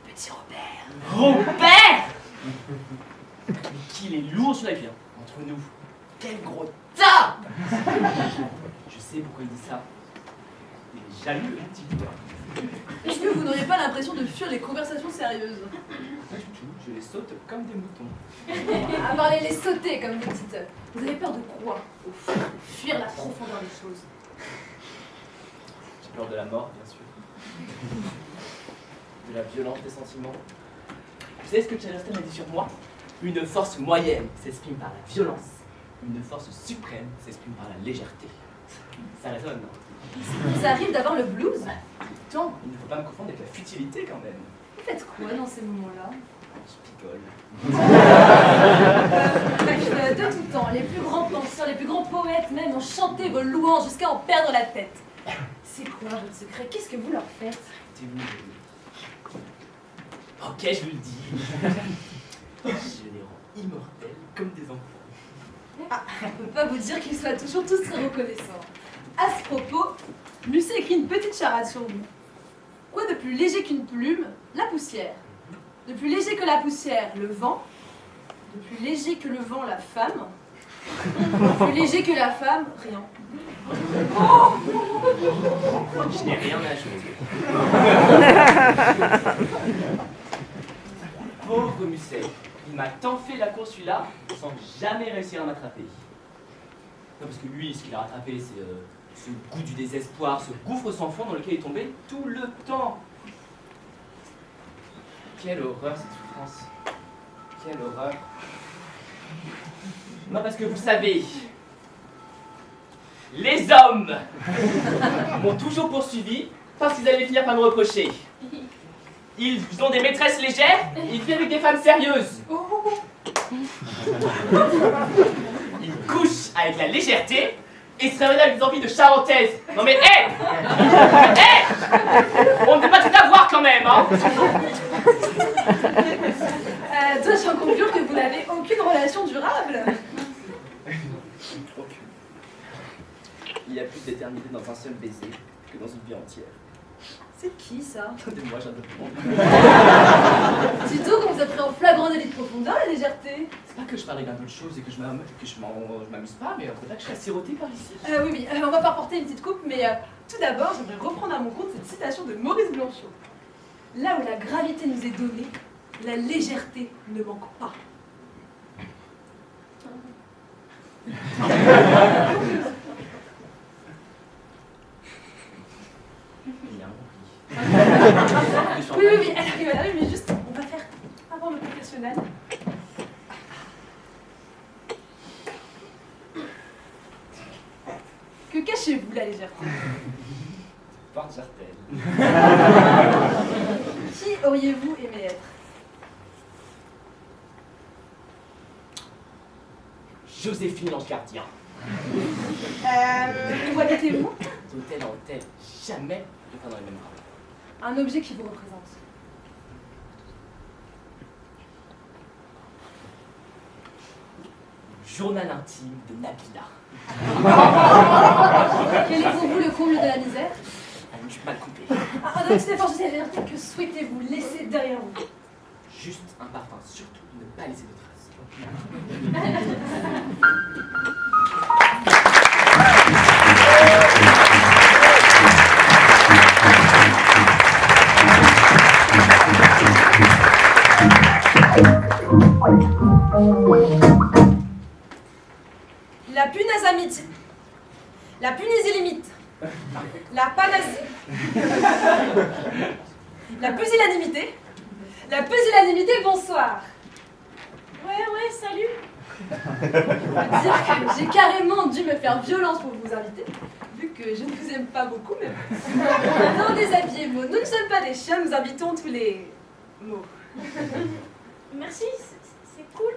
Petit Robert. Robert! Mais qu'il est lourd sur la vie, hein, entre nous. Quel gros tas! Je sais pourquoi il dit ça. Il est jaloux, un petit peu. Est-ce que vous n'auriez pas l'impression de fuir les conversations sérieuses? Pas du tout, je les saute comme des moutons. À part les sauter, comme vous dites. Vous avez peur de quoi? Au fond, fuir la profondeur des choses. J'ai peur de la mort, bien sûr. De la violence des sentiments. Vous savez ce que Chesterton a dit sur moi? Une force moyenne s'exprime par la violence. Une force suprême s'exprime par la légèreté. Ça résonne, non? Ça arrive d'avoir le blues? Tant, il ne faut pas me confondre avec la futilité quand même. Vous faites quoi dans ces moments-là? Je picole. Bref, de tout temps, les plus grands penseurs, les plus grands poètes même ont chanté vos louanges jusqu'à en perdre la tête. C'est quoi votre secret? Qu'est-ce que vous leur faites? Arrêtez-vous. Ok, je vous le dis. Je les rends immortels comme des enfants. Ah, on peut pas vous dire qu'ils soient toujours tous très reconnaissants. À ce propos, Musset écrit une petite charade sur vous. Quoi de plus léger qu'une plume? La poussière. De plus léger que la poussière, le vent. De plus léger que le vent, la femme. De plus léger que la femme, rien. Je n'ai rien à ajouter. Pauvre Musset, il m'a tant fait la course celui-là, sans jamais réussir à m'attraper. Non, parce que lui, ce qu'il a rattrapé, c'est ce goût du désespoir, ce gouffre sans fond dans lequel il est tombé tout le temps. Quelle horreur cette souffrance. Quelle horreur. Non, parce que vous savez, les hommes m'ont toujours poursuivi parce qu'ils allaient finir par me reprocher. Ils ont des maîtresses légères, ils vivent avec des femmes sérieuses. Ils couchent avec la légèreté et se révèlent avec des envies de charentaise. Non mais, hé on ne peut pas tout avoir quand même, hein. Dois-je en conclure que vous n'avez aucune relation durable? Aucune. Il y a plus d'éternité dans un seul baiser que dans une vie entière. C'est qui ça? Donnez-moi, j'en ai plus. Dis donc, on vous a pris en flagrant délit de profondeur, la légèreté. C'est pas que je parle d'un peu de choses et que je m'amuse pas, mais c'est pas que je suis assirotée par ici. Oui, on va pas porter une petite coupe, mais tout d'abord, j'aimerais reprendre à mon compte cette citation de Maurice Blanchot. Là où la gravité nous est donnée, la légèreté ne manque pas. Oui, elle arrive, mais juste, on va faire avant le confessionnal. Que cachez-vous, la légèreté? Porte Jartel. Qui auriez-vous aimé être? Joséphine l'ange gardien. Où habitez-vous? D'hôtel en hôtel, jamais de pas dans les mêmes rats. Un objet qui vous représente. Journal intime de Nabila. Quel est pour vous le comble de la misère? Je suis mal coupé. Un petit effort, je sais la vérité. Que souhaitez-vous laisser derrière vous? Juste un parfum, surtout ne pas laisser de traces. La punaise amitié. La punésie-limite. La panasie. La pusillanimité. La pusillanimité, bonsoir. Ouais, salut. On va dire que j'ai carrément dû me faire violence pour vous inviter, vu que je ne vous aime pas beaucoup même. Non, déshabillez mots, nous ne sommes pas des chiens, nous invitons tous les mots. Merci, c'est cool.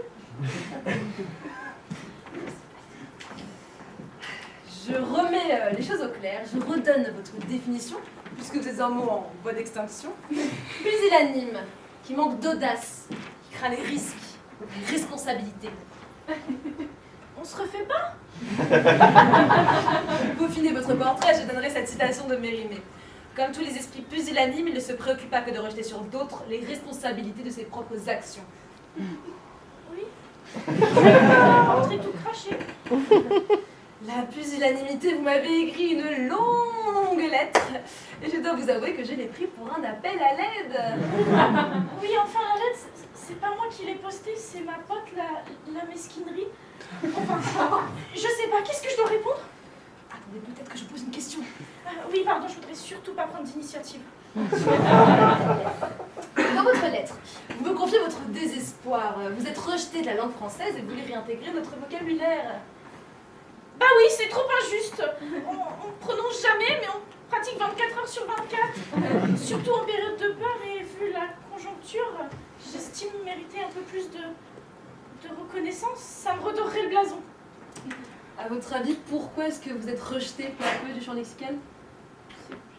Je remets les choses au clair, je redonne votre définition, puisque vous êtes un mot en voie d'extinction. Pusillanime, qui manque d'audace, qui craint les risques, les responsabilités. On se refait pas? Peaufinez votre portrait, je donnerai cette citation de Mérimée. Comme tous les esprits pusillanimes, il ne se préoccupe pas que de rejeter sur d'autres les responsabilités de ses propres actions. Oui. Rentrer tout craché. La pusillanimité, vous m'avez écrit une longue lettre, et je dois vous avouer que je l'ai pris pour un appel à l'aide. Oui, enfin, la lettre, c'est pas moi qui l'ai postée, c'est ma pote, la mesquinerie. Enfin, je sais pas, qu'est-ce que je dois répondre? Attendez, peut-être que je pose une question. Oui, pardon, je voudrais surtout pas prendre d'initiative. Dans votre lettre, vous me confiez votre désespoir. Vous êtes rejeté de la langue française et vous voulez réintégrer notre vocabulaire. Bah oui, c'est trop injuste. On prononce jamais, mais on pratique 24 heures sur 24. Surtout en période de peur et vu la conjoncture, j'estime mériter un peu plus de reconnaissance. Ça me redorerait le blason. À votre avis, pourquoi est-ce que vous êtes rejeté peu à peu du champ lexical?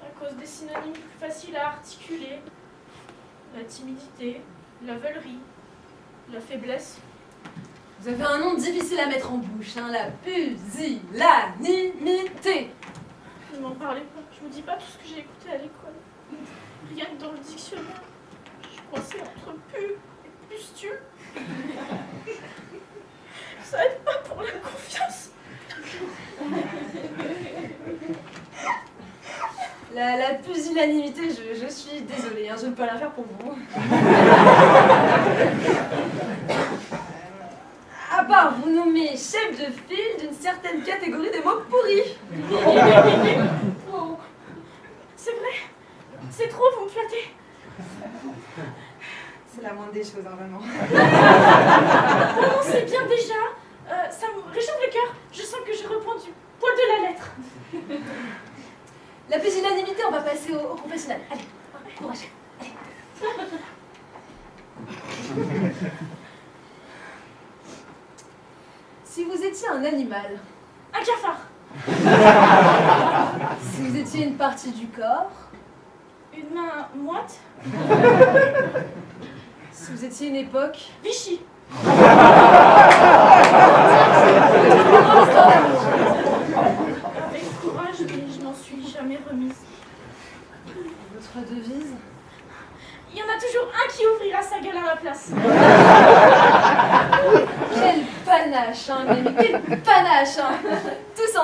À cause des synonymes plus faciles à articuler. La timidité, la veulerie, la faiblesse. Vous avez un nom difficile à mettre en bouche, hein, la pusillanimité. Ne m'en parlez pas, je me dis pas tout ce que j'ai écouté à l'école. Rien que dans le dictionnaire, je coincée entre pu et pustule. Ça aide pas pour la confiance. La pusillanimité, je suis désolée, hein, je ne peux rien faire pour vous. À part vous nommer chef de file d'une certaine catégorie de mots pourris. Oh. C'est vrai. C'est trop, vous me flattez. C'est la moindre des choses, hein, vraiment. Non, c'est bien déjà. Ça me réchauffe le cœur. Je sens que je reprends du poil de la lettre. La pusillanimité, on va passer au confessionnal. Allez, courage. Allez. Si vous étiez un animal, Un cafard. si vous étiez une partie du corps, Une main moite. si vous étiez une époque, Vichy. Avec courage, mais je m'en suis jamais remise. votre devise, Il y en a toujours un qui ouvrira sa gueule à ma place. quel panache, hein, mais quel panache, hein. Tous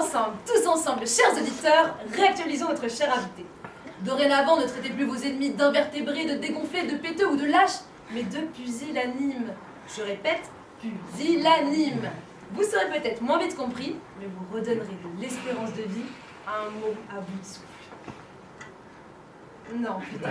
ensemble, chers auditeurs, réactualisons notre cher invité. Dorénavant, ne traitez plus vos ennemis d'invertébrés, de dégonflés, de péteux ou de lâches, mais de pusillanimes. Je répète, pusillanimes. Vous serez peut-être moins vite compris, mais vous redonnerez de l'espérance de vie à un mot à bout de souffle. Non, putain.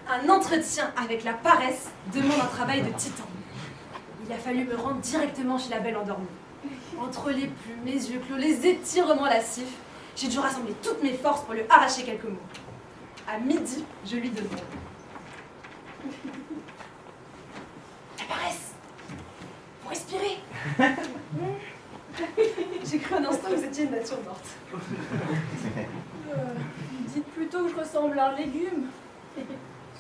Un entretien avec la paresse demande un travail de titan. Il a fallu me rendre directement chez la belle endormie. Entre les plumes, les yeux clos, les étirements lascifs, j'ai dû rassembler toutes mes forces pour lui arracher quelques mots. À midi, je lui demande. La paresse! Vous respirez! J'ai cru un instant que vous étiez une nature morte. Dites plutôt que je ressemble à un légume.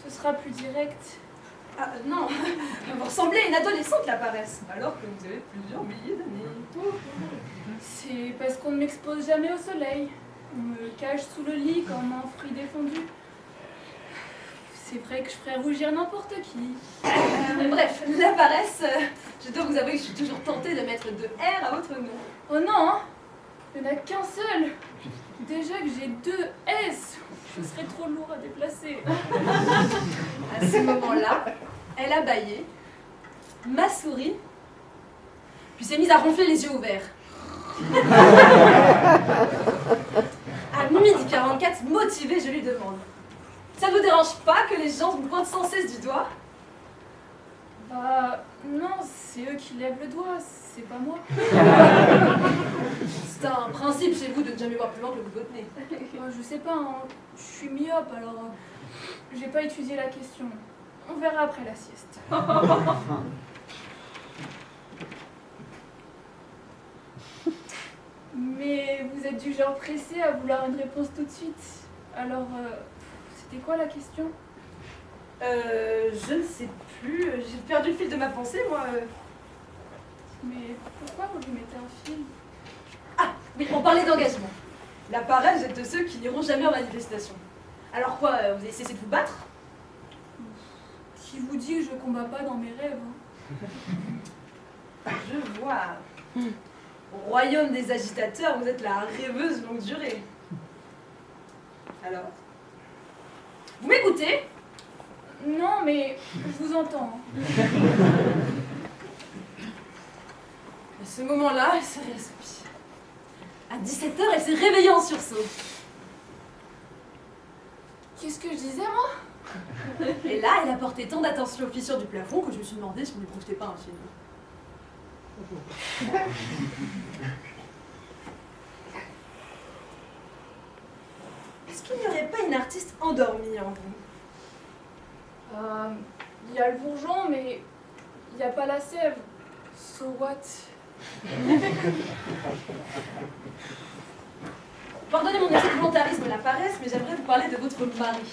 Ce sera plus direct. Ah non, vous ressemblez à une adolescente, la paresse, alors que vous avez plusieurs milliers d'années. C'est parce qu'on ne m'expose jamais au soleil. On me cache sous le lit comme un fruit défendu. C'est vrai que je ferais rougir n'importe qui. Bref, la paresse, je dois vous avouer que je suis toujours tentée de mettre deux R à votre nom. Oh non, hein, il n'y en a qu'un seul. Déjà que j'ai 2 S, ce serait trop lourd à déplacer. À ce moment-là, elle a bâillé, m'a souri, puis s'est mise à ronfler les yeux ouverts. À midi 44, motivée, je lui demande. Ça ne vous dérange pas que les gens vous pointent sans cesse du doigt? Bah non, c'est eux qui lèvent le doigt, c'est pas moi. C'est un principe chez vous de ne jamais voir plus loin que le bout de votre nez. Je sais pas, hein, je suis myope alors j'ai pas étudié la question. On verra après la sieste. Mais vous êtes du genre pressé à vouloir une réponse tout de suite. Alors, c'était quoi la question? Je ne sais plus, j'ai perdu le fil de ma pensée, moi. Mais pourquoi vous lui mettez un fil? Ah, oui, on parlait d'engagement. La paresse, vous êtes de ceux qui n'iront jamais en manifestation. Alors quoi, vous avez cessé de vous battre? Qui vous dit que je combats pas dans mes rêves, hein? Je vois. Au royaume des agitateurs, vous êtes la rêveuse longue durée. Alors? Vous m'écoutez? Non, mais je vous entends. À ce moment-là, elle se respire. À 17h, elle s'est réveillée en sursaut. Qu'est-ce que je disais, moi? Et là, elle a porté tant d'attention aux fissures du plafond que je me suis demandé si on ne projetait pas un film. Est-ce qu'il n'y aurait pas une artiste endormie en vous? Il y a le bourgeon, mais il n'y a pas la sève. So what? Pardonnez mon excès de volontarisme et la paresse, mais j'aimerais vous parler de votre mari.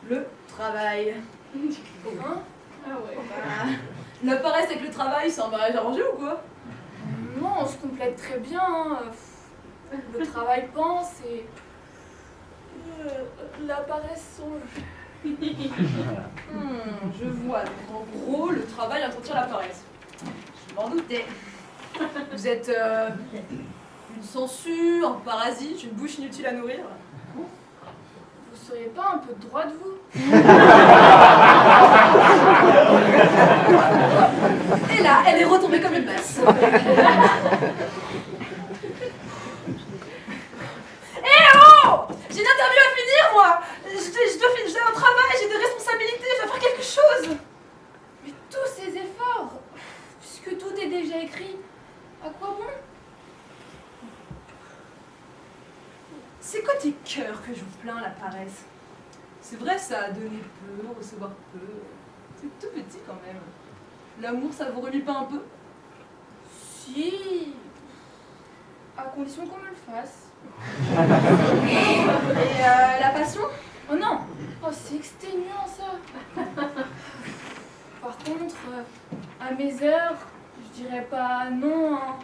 Le travail. Hein? Ah ouais. Bah, la paresse avec le travail, c'est un mariage arrangé ou quoi? Non, on se complète très bien. Hein. Le travail pense et la paresse songe. Je vois. Donc, en gros, le travail entretient la paresse. Je m'en doutais. Vous êtes une sangsue, un parasite, une bouche inutile à nourrir. Vous seriez pas un peu droit de vous? Et là, elle est retombée comme une masse. J'ai une interview à finir, moi. J'ai un travail, j'ai des responsabilités, je dois faire quelque chose. Mais tous ces efforts, puisque tout est déjà écrit, à quoi bon? C'est côté cœur que je vous plains, la paresse. C'est vrai, ça a donné peu, recevoir peu. C'est tout petit quand même. L'amour, ça vous relie pas un peu? Si, à condition qu'on me le fasse. Et la passion? Oh non! Oh, c'est exténuant ça! Par contre, à mes heures, je dirais pas non, un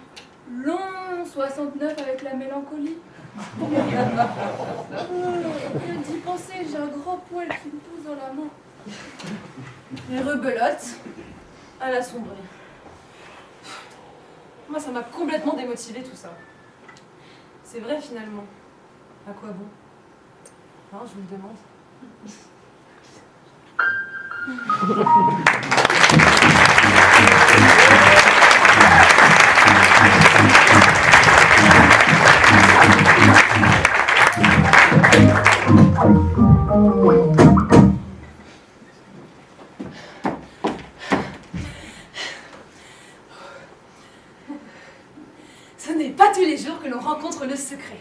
long 69 avec la mélancolie. D'y penser, j'ai un grand poil qui me pousse dans la main. Les rebelote, à la sombrer. Moi, ça m'a complètement démotivé tout ça. C'est vrai finalement. À quoi bon? Hein, je vous le demande. Ce n'est pas tous les jours que l'on rencontre le secret.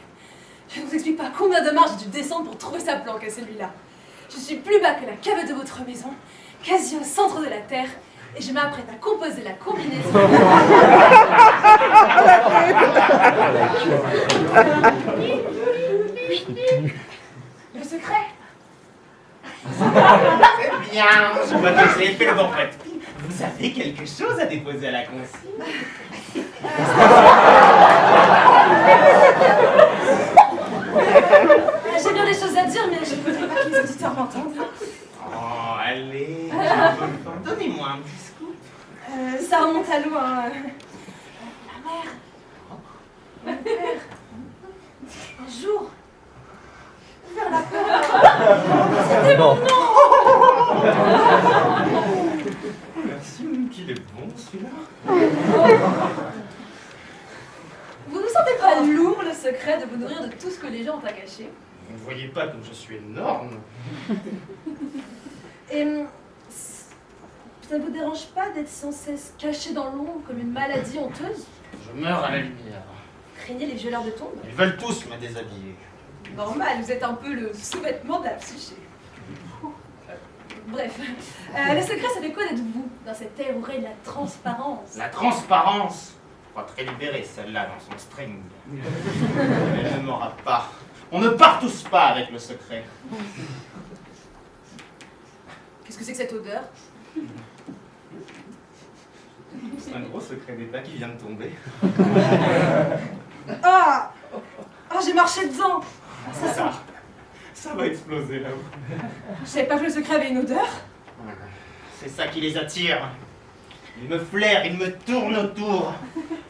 Je ne vous explique pas combien de marches j'ai dû descendre pour trouver sa planque à celui-là. Je suis plus bas que la cave de votre maison, quasi au centre de la terre, et je m'apprête à composer la combinaison. Le secret? C'est bien, je vois que vous avez fait le bon prêt. Vous avez quelque chose à déposer à la consigne? J'ai bien des choses à dire, mais je ne voudrais pas que les auditeurs m'entendent. Oh, allez, j'ai un peu le temps. Donnez-moi un petit scoop. Ça remonte à loin. Ma mère. Mon père. Un jour. Vers la peur. C'était mon nom. Merci, qu'il est bon celui-là. Vous ne sentez pas lourd le secret de vous nourrir de tout ce que les gens ont à cacher? Vous ne voyez pas comme je suis énorme. Et ça ne vous dérange pas d'être sans cesse caché dans l'ombre comme une maladie honteuse? Je meurs à la lumière. Craignez les violeurs de tombes? Ils veulent tous me déshabiller. Normal, vous êtes un peu le sous-vêtement de la psyché. Bref, le secret, ça fait quoi d'être vous, dans cette ère où règne la transparence? La transparence. Pas très libérée celle-là dans son string. Elle ne m'aura pas. On ne part tous pas avec le secret. Qu'est-ce que c'est que cette odeur? C'est un gros secret d'État qui vient de tomber. Ah! Ah, j'ai marché dedans! Ça va exploser là-haut. Je savais pas que le secret avait une odeur. C'est ça qui les attire. Ils me flairent, ils me tournent autour.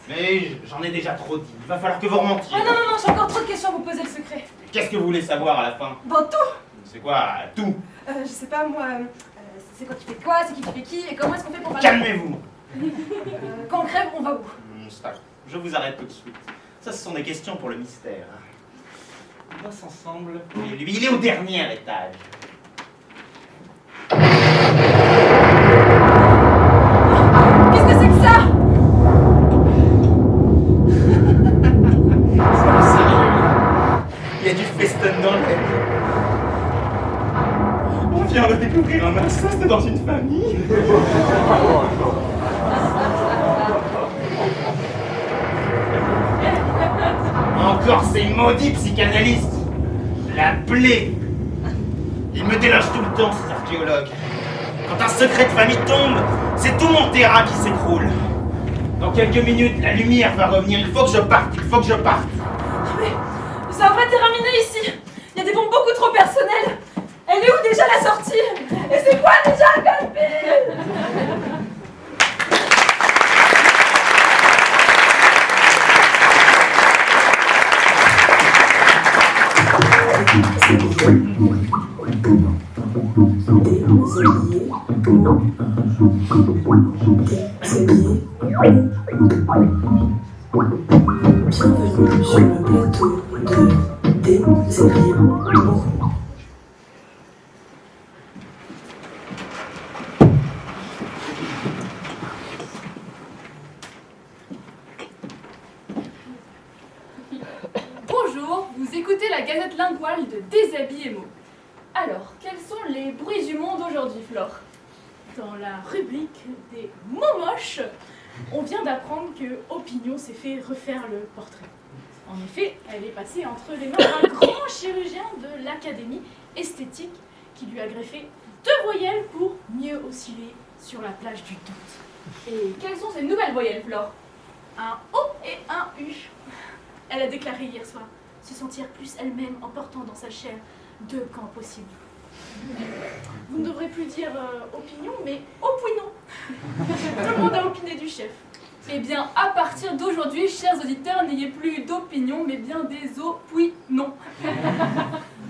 Mais j'en ai déjà trop dit. Il va falloir que vous remontiez. Ah non, non, non, j'ai encore trop de questions à vous poser le secret. Qu'est-ce que vous voulez savoir à la fin? Bon, tout! C'est quoi, tout? Je sais pas, moi, c'est quoi qui fait quoi, c'est qui fait qui, et comment est-ce qu'on fait pour parler? Calmez-vous. Quand on crève, on va où? Stop. Je vous arrête tout de suite. Ça, ce sont des questions pour le mystère. On bosse ensemble. Et lui, il est au dernier étage. Qu'est-ce que c'est que ça? C'est sérieux. Il y a du festin dans l'air. On vient de découvrir un inceste dans une famille. encore ces maudits psychanalystes. La plaie. Ils me délogent tout le temps, ces archéologues. Quand un secret de famille tombe, c'est tout mon terrain qui s'écroule. Dans quelques minutes, la lumière va revenir. Il faut que je parte, il faut que je parte. Mais ça va pas terminer ici. Il y a des bombes beaucoup trop personnelles. Elle est où déjà la sortie? Et c'est quoi déjà le calpil? Bienvenue sur le plateau de Déshabillé. Bonjour, vous écoutez la Gazette linguale de Déshabillé-Mots. Alors, quels sont les bruits du monde aujourd'hui, Flore? Dans la rubrique des mots moches, on vient d'apprendre que Opinion s'est fait refaire le portrait. En effet, elle est passée entre les mains d'un grand chirurgien de l'Académie esthétique qui lui a greffé 2 voyelles pour mieux osciller sur la plage du doute. Et quelles sont ces nouvelles voyelles, Flore? Un O et un U. Elle a déclaré hier soir se sentir plus elle-même en portant dans sa chair 2 camps possibles. Vous ne devrez plus dire opinion, mais opouinon. Tout le monde a opiné du chef. Eh bien, à partir d'aujourd'hui, chers auditeurs, n'ayez plus d'opinion, mais bien des opouinons.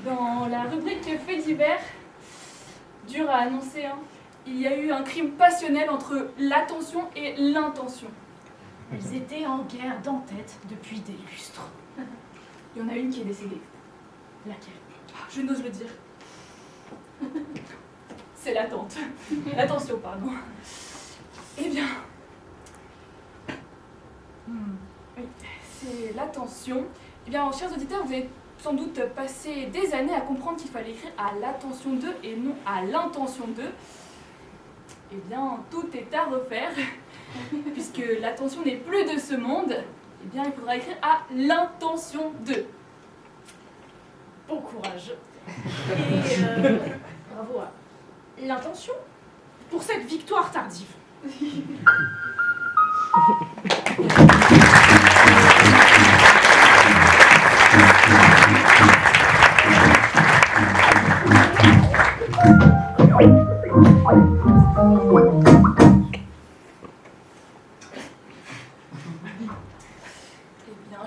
Dans la rubrique Faits divers, dur à annoncer, hein, il y a eu un crime passionnel entre l'attention et l'intention. Ils étaient en guerre d'entête depuis des lustres. Il y en a une qui est décédée. Laquelle? Je n'ose le dire. C'est l'attente. L'attention, pardon. Eh bien... Oui, c'est l'attention. Eh bien, chers auditeurs, vous avez sans doute passé des années à comprendre qu'il fallait écrire à l'attention de et non à l'intention de. Eh bien, tout est à refaire. Puisque l'attention n'est plus de ce monde, eh bien, il faudra écrire à l'intention de. Bon courage. Et bravo à l'intention pour cette victoire tardive.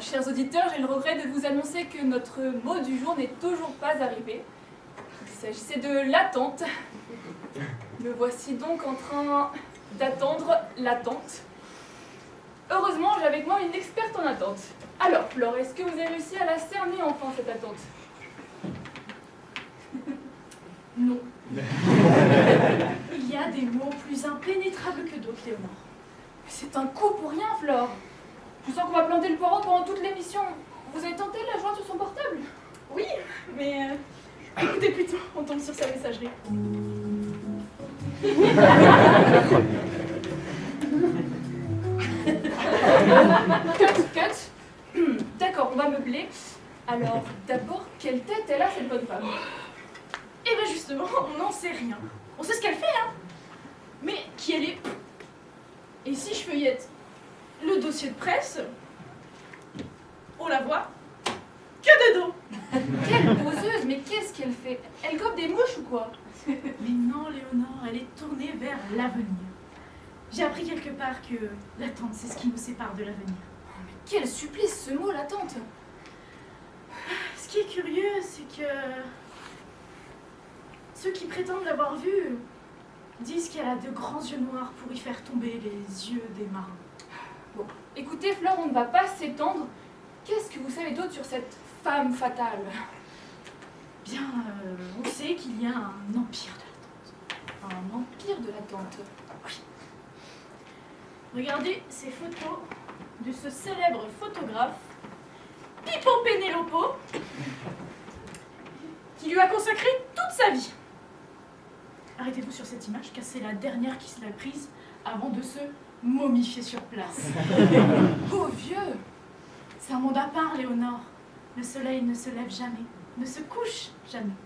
Chers auditeurs, j'ai le regret de vous annoncer que notre mot du jour n'est toujours pas arrivé. Il s'agissait de l'attente. Me voici donc en train d'attendre l'attente. Heureusement, j'ai avec moi une experte en attente. Alors, Flore, est-ce que vous avez réussi à la cerner enfin, cette attente? Non. Il y a des mots plus impénétrables que d'autres, Léonore. Mais c'est un coup pour rien, Flore. Je sens qu'on va planter le poireau pendant toute l'émission. Vous avez tenté de la joindre sur son portable? Oui, mais écoutez plutôt, on tombe sur sa messagerie. Cut. D'accord, on va meubler. Alors, d'abord, quelle tête elle a, cette bonne femme? Eh bien justement, on n'en sait rien. On sait ce qu'elle fait, hein. Mais qui elle est? Et si je feuillette le dossier de presse, on la voit que de dos. Quelle poseuse, mais qu'est-ce qu'elle fait? Elle gobe des mouches ou quoi? Mais non, Léonore, elle est tournée vers l'avenir. J'ai appris quelque part que l'attente, c'est ce qui nous sépare de l'avenir. Mais quel supplice ce mot, l'attente! Ce qui est curieux, c'est que ceux qui prétendent l'avoir vue disent qu'elle a de grands yeux noirs pour y faire tomber les yeux des marins. Bon, écoutez, Flore, on ne va pas s'étendre. Qu'est-ce que vous savez d'autre sur cette femme fatale? Bien, on sait qu'il y a un empire de l'attente. Un empire de l'attente? Oui. Regardez ces photos de ce célèbre photographe, Pippo Penelopo, qui lui a consacré toute sa vie. Arrêtez-vous sur cette image, car c'est la dernière qui se l'a prise avant de se momifier sur place. Oh vieux! C'est un monde à part, Léonore. Le soleil ne se lève jamais, ne se couche jamais.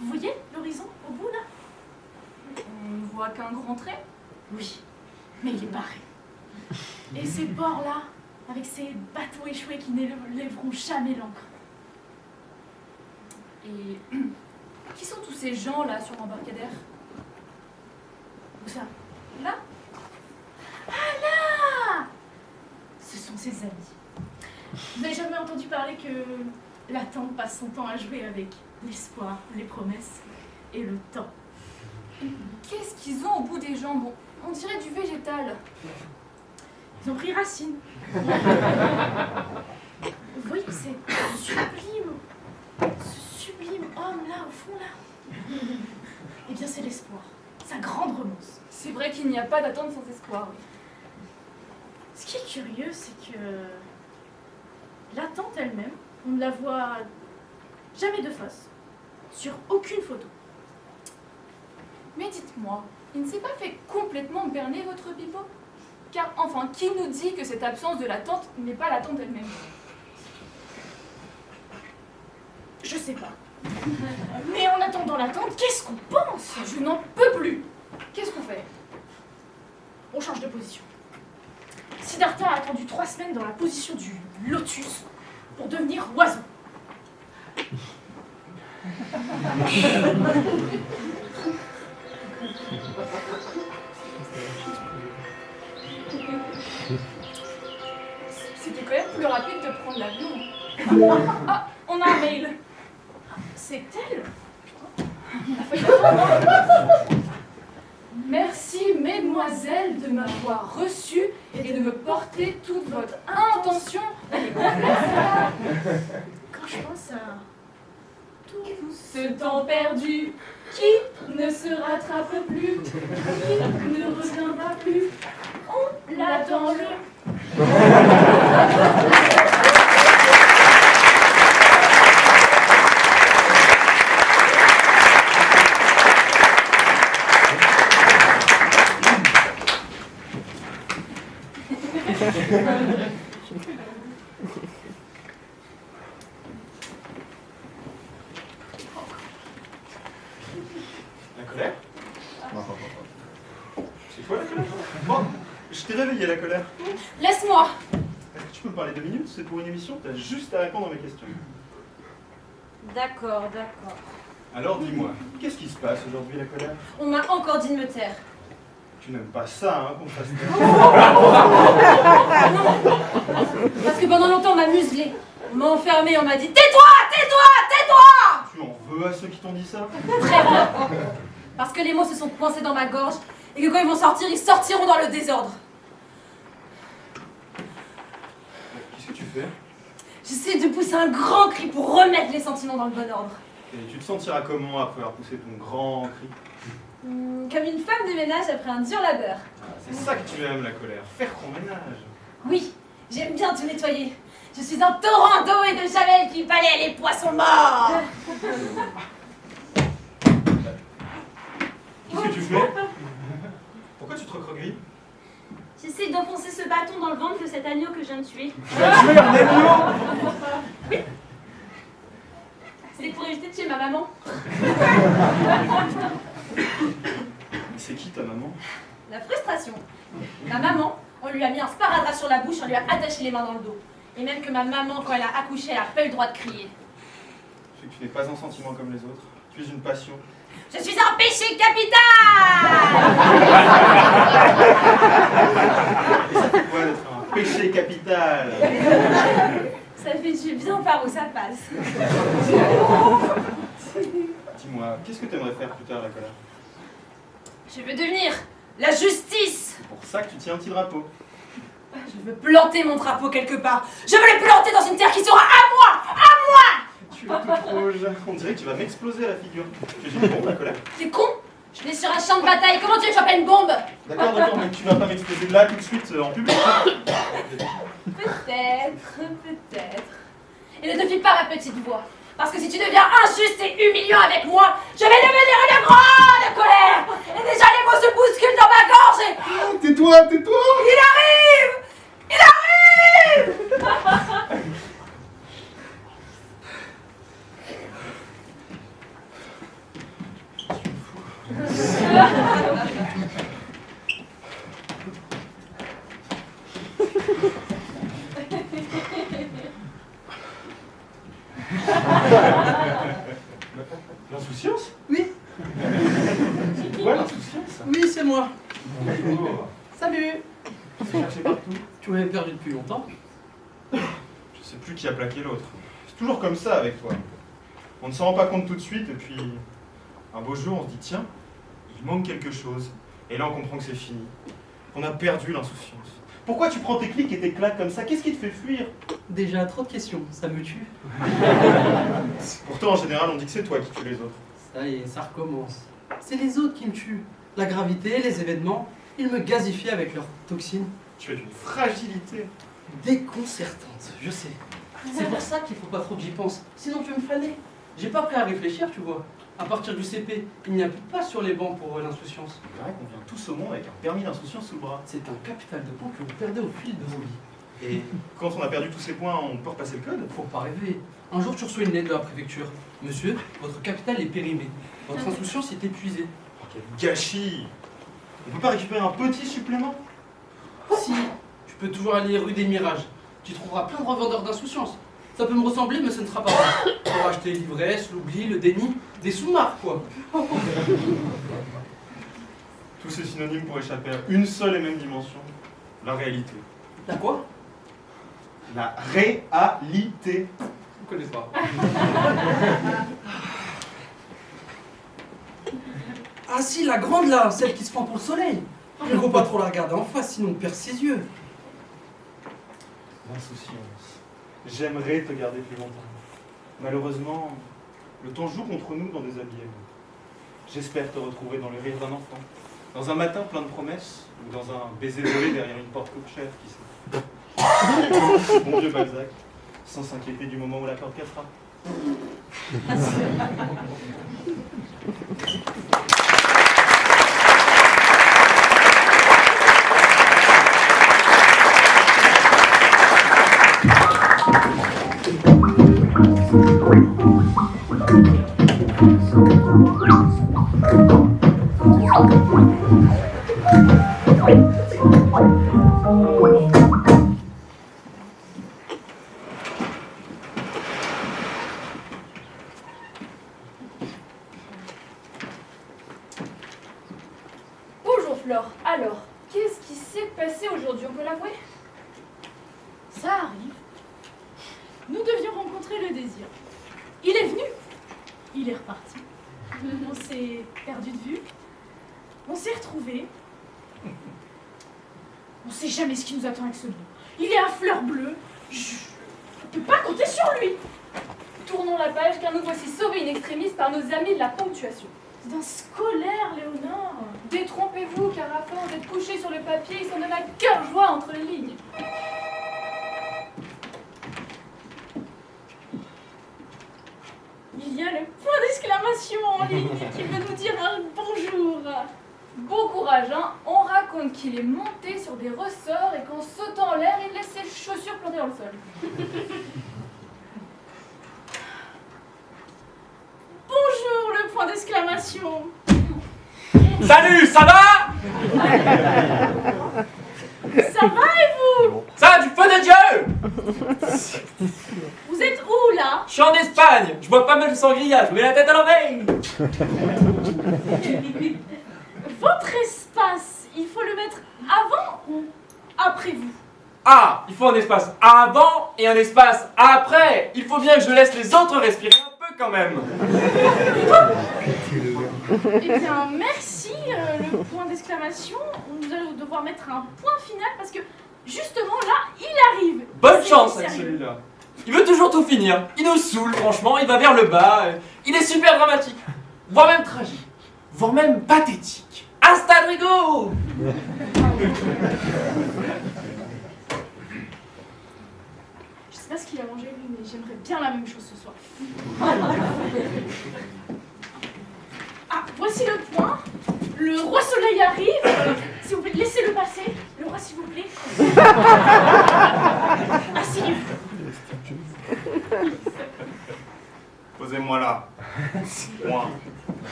Vous voyez l'horizon au bout là? On ne voit qu'un grand trait. Oui, mais il est barré. Et ces ports là, avec ces bateaux échoués qui n'élèveront jamais l'ancre. Et qui sont tous ces gens là sur l'embarcadère? Où ça? Là? Ah là! Ce sont ses amis. Vous n'avez jamais entendu parler que la tante passe son temps à jouer avec l'espoir, les promesses et le temps? Qu'est-ce qu'ils ont au bout des jambes? On dirait du végétal. Ils ont pris racine. Vous voyez, c'est ce sublime homme là, au fond là. Eh bien, c'est l'espoir, sa grande romance. C'est vrai qu'il n'y a pas d'attente sans espoir, oui. Ce qui est curieux, c'est que la tante elle-même, on ne la voit jamais de face, sur aucune photo. Mais dites-moi, il ne s'est pas fait complètement berner votre pipeau? Car enfin, qui nous dit que cette absence de la tante n'est pas la tante elle-même? Je sais pas. Mais en attendant la tante, qu'est-ce qu'on pense? Je n'en peux plus. Qu'est-ce qu'on fait? On change de position. Siddhartha a attendu 3 semaines dans la position du lotus pour devenir oiseau. C'était quand même plus rapide de prendre l'avion. Ah, on a un mail. C'est elle? Merci, mesdemoiselles, de m'avoir reçue et de me porter toute votre intention. Quand je pense à tout Ce temps perdu qui ne se rattrape plus, qui ne reviendra plus, on l'a dans le... La colère? C'est quoi la colère? Moi, je t'ai réveillé la colère. Laisse-moi. Est-ce que tu peux me parler 2 minutes? C'est pour une émission, t'as juste à répondre à mes questions. D'accord, d'accord. Alors dis-moi, qu'est-ce qui se passe aujourd'hui la colère? On m'a encore dit de me taire. Tu n'aimes pas ça, hein, qu'on fasse taire. Parce que pendant longtemps on m'a muselé. On m'a enfermé, on m'a dit tais-toi, tais-toi, tais-toi. Tu en veux à ceux qui t'ont dit ça? Très bien. Parce que les mots se sont coincés dans ma gorge et que quand ils vont sortir, ils sortiront dans le désordre. Qu'est-ce que tu fais? J'essaie de pousser un grand cri pour remettre les sentiments dans le bon ordre. Et tu te sentiras comment après avoir poussé ton grand cri? Comme une femme de ménage après un dur labeur. C'est ça que tu aimes la colère, faire ton ménage. Oui, j'aime bien tout nettoyer. Je suis un torrent d'eau et de javel qui balaie les poissons morts. Qu'est-ce que tu fais? Pourquoi tu te recroquevilles? J'essaie d'enfoncer ce bâton dans le ventre de cet agneau que je viens de tuer. Tu as tué un agneau? Oui. C'est pour éviter de tuer ma maman. C'est qui ta maman? La frustration. Ma maman, on lui a mis un sparadrap sur la bouche, on lui a attaché les mains dans le dos. Et même que ma maman, quand elle a accouché, elle n'a pas eu le droit de crier. C'est que tu n'es pas un sentiment comme les autres. Tu es une passion. Je suis un péché capital. Et ça fait quoi d'être un péché capital? Ça fait du bien par où ça passe. Dis-moi, qu'est-ce que tu aimerais faire plus tard, la colère? Je veux devenir la justice. C'est pour ça que tu tiens un petit drapeau. Je veux planter mon drapeau quelque part. Je veux le planter dans une terre qui sera à moi. À moi. Tu es toute rouge. On dirait que tu vas m'exploser à la figure. Tu es une bombe, la colère. T'es con? Je vais sur un champ de bataille. Comment tu veux que j'appelle une bombe? D'accord, mais tu vas pas m'exploser là tout de suite en public. Peut-être. Et ne te fie pas à ma petite voix. Parce que si tu deviens injuste et humiliant avec moi, je vais devenir une grande colère. Et déjà les mots se bousculent dans ma gorge et... Tais-toi, tais-toi. Il arrive. L'insouciance? Oui, C'est quoi l'insouciance? oui, c'est moi. Bonjour. Salut. Tu t'es cherché partout? Tu m'avais perdu depuis longtemps. Je sais plus qui a plaqué l'autre. C'est toujours comme ça avec toi. On ne s'en rend pas compte tout de suite et puis un beau jour on se dit tiens, il manque quelque chose. Et là on comprend que c'est fini. Qu'on a perdu l'insouciance. Pourquoi tu prends tes clics et tes claques comme ça? Qu'est-ce qui te fait fuir? Déjà, trop de questions, ça me tue. Pourtant en général on dit que c'est toi qui tues les autres. Ça y est, ça recommence. C'est les autres qui me tuent. La gravité, les événements, ils me gazifient avec leurs toxines. Tu es d'une fragilité. Déconcertante, je sais. C'est pour ça qu'il faut pas trop que j'y pense, sinon je vais me faner. J'ai pas prêt à réfléchir, tu vois. À partir du CP, il n'y a plus de place sur les bancs pour l'insouciance. On dirait qu'on vient tous au monde avec un permis d'insouciance sous le bras. C'est un capital de points que vous perdez au fil de vos vies. Et quand on a perdu tous ces points, on peut repasser le code? Faut pas rêver. Un jour, tu reçois une lettre de la préfecture. Monsieur, votre capital est périmé. Votre insouciance est épuisée. Oh, quel gâchis! On peut pas récupérer un petit supplément? Si, tu peux toujours aller rue des Mirages. Tu trouveras plein de revendeurs d'insouciance. Ça peut me ressembler, mais ce ne sera pas vrai. Pour acheter l'ivresse, l'oubli, le déni, des sous-marques, quoi. Tous ces synonymes pour échapper à une seule et même dimension, la réalité. T'as quoi? La réalité. Je ne connais pas. Ah si, la grande là, celle qui se prend pour le soleil. Il ne faut pas trop la regarder en face, sinon on perd ses yeux. L'insouciance. J'aimerais te garder plus longtemps. Malheureusement, le temps joue contre nous dans des abîmes. J'espère te retrouver dans le rire d'un enfant, dans un matin plein de promesses, ou dans un baiser volé derrière une porte cochère, qui sait. Bon vieux Balzac, sans s'inquiéter du moment où la corde cassera. Bonjour Flore, alors, qu'est-ce qui s'est passé aujourd'hui, on peut l'avouer? Ça arrive. Nous devions rencontrer le désir. Il est venu. Il est reparti. On s'est perdu de vue. On s'est retrouvés. On sait jamais ce qui nous attend avec ce lieu. Il est à fleur bleue. On peut pas compter sur lui. Tournons la page car nous voici sauvés in extremis par nos amis de la ponctuation. C'est un scolaire, Léonard. Détrompez-vous car à force d'être couché sur le papier, il s'en donne à cœur joie entre les lignes. Il y a le point d'exclamation en ligne qui veut nous dire un bonjour. Bon courage, hein. On raconte qu'il est monté sur des ressorts et qu'en sautant en l'air, il laisse ses chaussures plantées dans le sol. Bonjour, le point d'exclamation. Salut, ça va? Ça va et vous? Ça a du feu de Dieu! Vous êtes où là? Je suis en Espagne, je bois pas mal de sangria, je mets la tête à l'oreille. Votre espace, il faut le mettre avant ou après vous? Ah, il faut un espace avant et un espace après. Il faut bien que je laisse les autres respirer un peu quand même. Eh bien, merci, le point d'exclamation. Nous allons devoir mettre un point final parce que justement là, il arrive. Bonne C'est chance avec sérieux. celui-là. Il veut toujours tout finir. Il nous saoule, franchement, il va vers le bas. Il est super dramatique, voire même tragique, voire même pathétique. Hasta luego! Je sais pas ce qu'il a mangé lui, mais j'aimerais bien la même chose ce soir. Ah, voici le point. Le roi soleil arrive. S'il vous plaît, laissez-le passer. Le roi, s'il vous plaît. Asseyez-vous. Posez-moi là. Moi.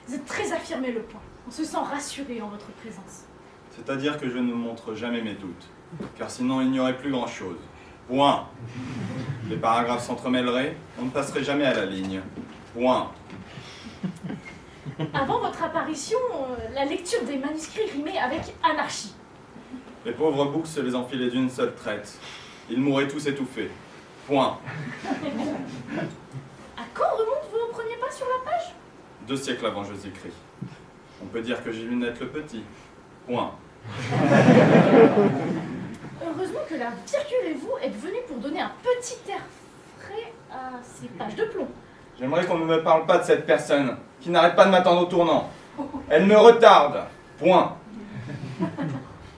Vous êtes très affirmé le point. On se sent rassuré en votre présence. C'est-à-dire que je ne montre jamais mes doutes. car sinon il n'y aurait plus grand-chose. Point. Les paragraphes s'entremêleraient, on ne passerait jamais à la ligne. Point. Avant votre apparition, la lecture des manuscrits rimait avec anarchie. Les pauvres boucs se les enfilaient d'une seule traite. Ils mouraient tous étouffés. Point. À quand remontent vos premiers pas sur la page? 2 siècles avant Jésus-Christ. On peut dire que j'ai vu naître le petit. Point. Heureusement que la virgule et vous êtes venus pour donner un petit air frais à ces pages de plomb. J'aimerais qu'on ne me parle pas de cette personne qui n'arrête pas de m'attendre au tournant. Elle me retarde. Point.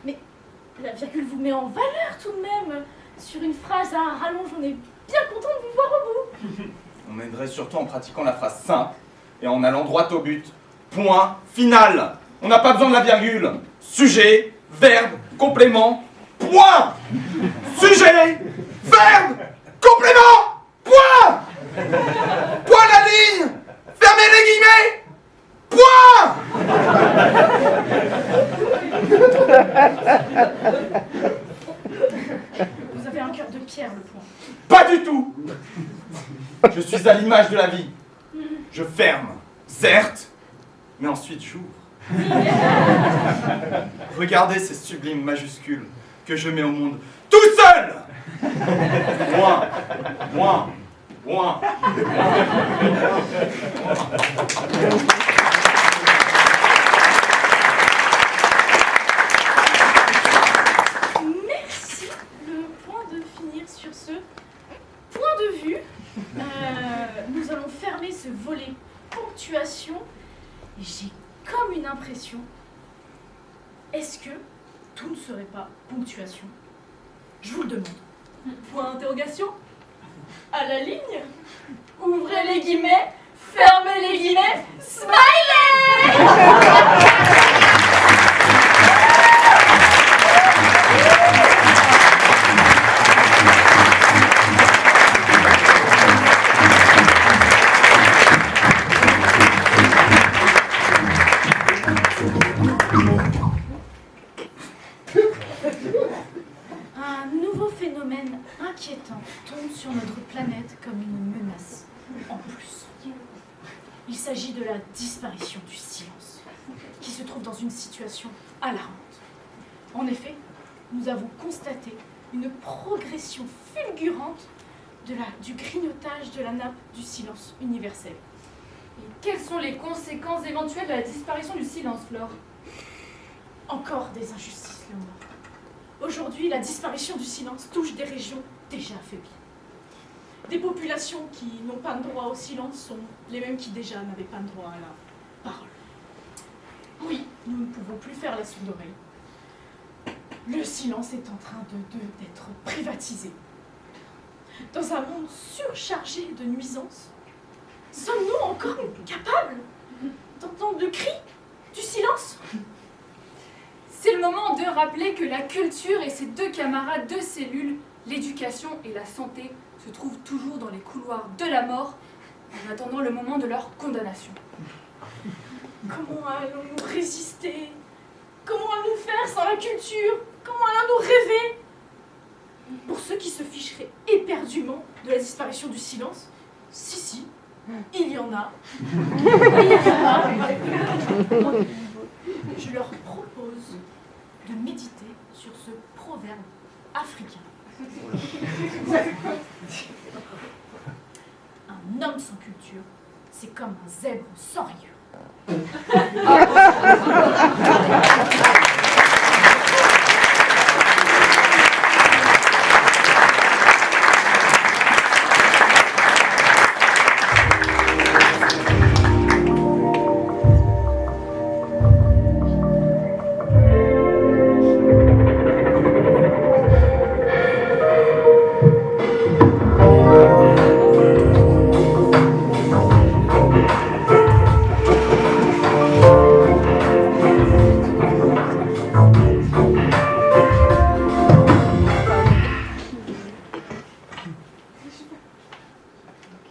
Mais la virgule vous met en valeur tout de même. Sur une phrase à rallonge, on est bien content de vous voir au bout. On m'aiderait surtout en pratiquant la phrase simple et en allant droit au but. Point final. On n'a pas besoin de la virgule. Sujet, verbe, complément, point. Sujet, verbe, complément, point. Point la ligne. Fermez les guillemets. Point. Vous avez un cœur de pierre, le point. Pas du tout. Je suis à l'image de la vie. Je ferme, certes, mais ensuite j'ouvre. Regardez ces sublimes majuscules que je mets au monde tout seul. Point, point, point. Merci, le point de finir sur ce point de vue. Nous allons fermer ce volet ponctuation. Et j'ai comme une impression, est-ce que tout ne serait pas ponctuation? Je vous le demande. Point d'interrogation. À la ligne, ouvrez les guillemets, fermez les guillemets, smiley. Un nouveau phénomène inquiétant tombe sur notre planète comme une menace en plus. Il s'agit de la disparition du silence, qui se trouve dans une situation alarmante. En effet, nous avons constaté une progression fulgurante du grignotage de la nappe du silence universel. Et quelles sont les conséquences éventuelles de la disparition du silence, Flore? Encore des injustices, Léonore. Aujourd'hui, la disparition du silence touche des régions déjà affaiblies. Des populations qui n'ont pas de droit au silence sont les mêmes qui déjà n'avaient pas de droit à la parole. Oui, nous ne pouvons plus faire la sourde oreille. Le silence est en train d'être privatisé. Dans un monde surchargé de nuisances, sommes-nous encore capables d'entendre le cri du silence? C'est le moment de rappeler que la culture et ses 2 camarades de cellule, l'éducation et la santé, se trouvent toujours dans les couloirs de la mort en attendant le moment de leur condamnation. Comment allons-nous résister? Comment allons-nous faire sans la culture? Comment allons-nous rêver? Pour ceux qui se ficheraient éperdument de la disparition du silence, si, il y en a. Je leur propose de méditer sur ce proverbe africain. Un homme sans culture, c'est comme un zèbre sans rayures.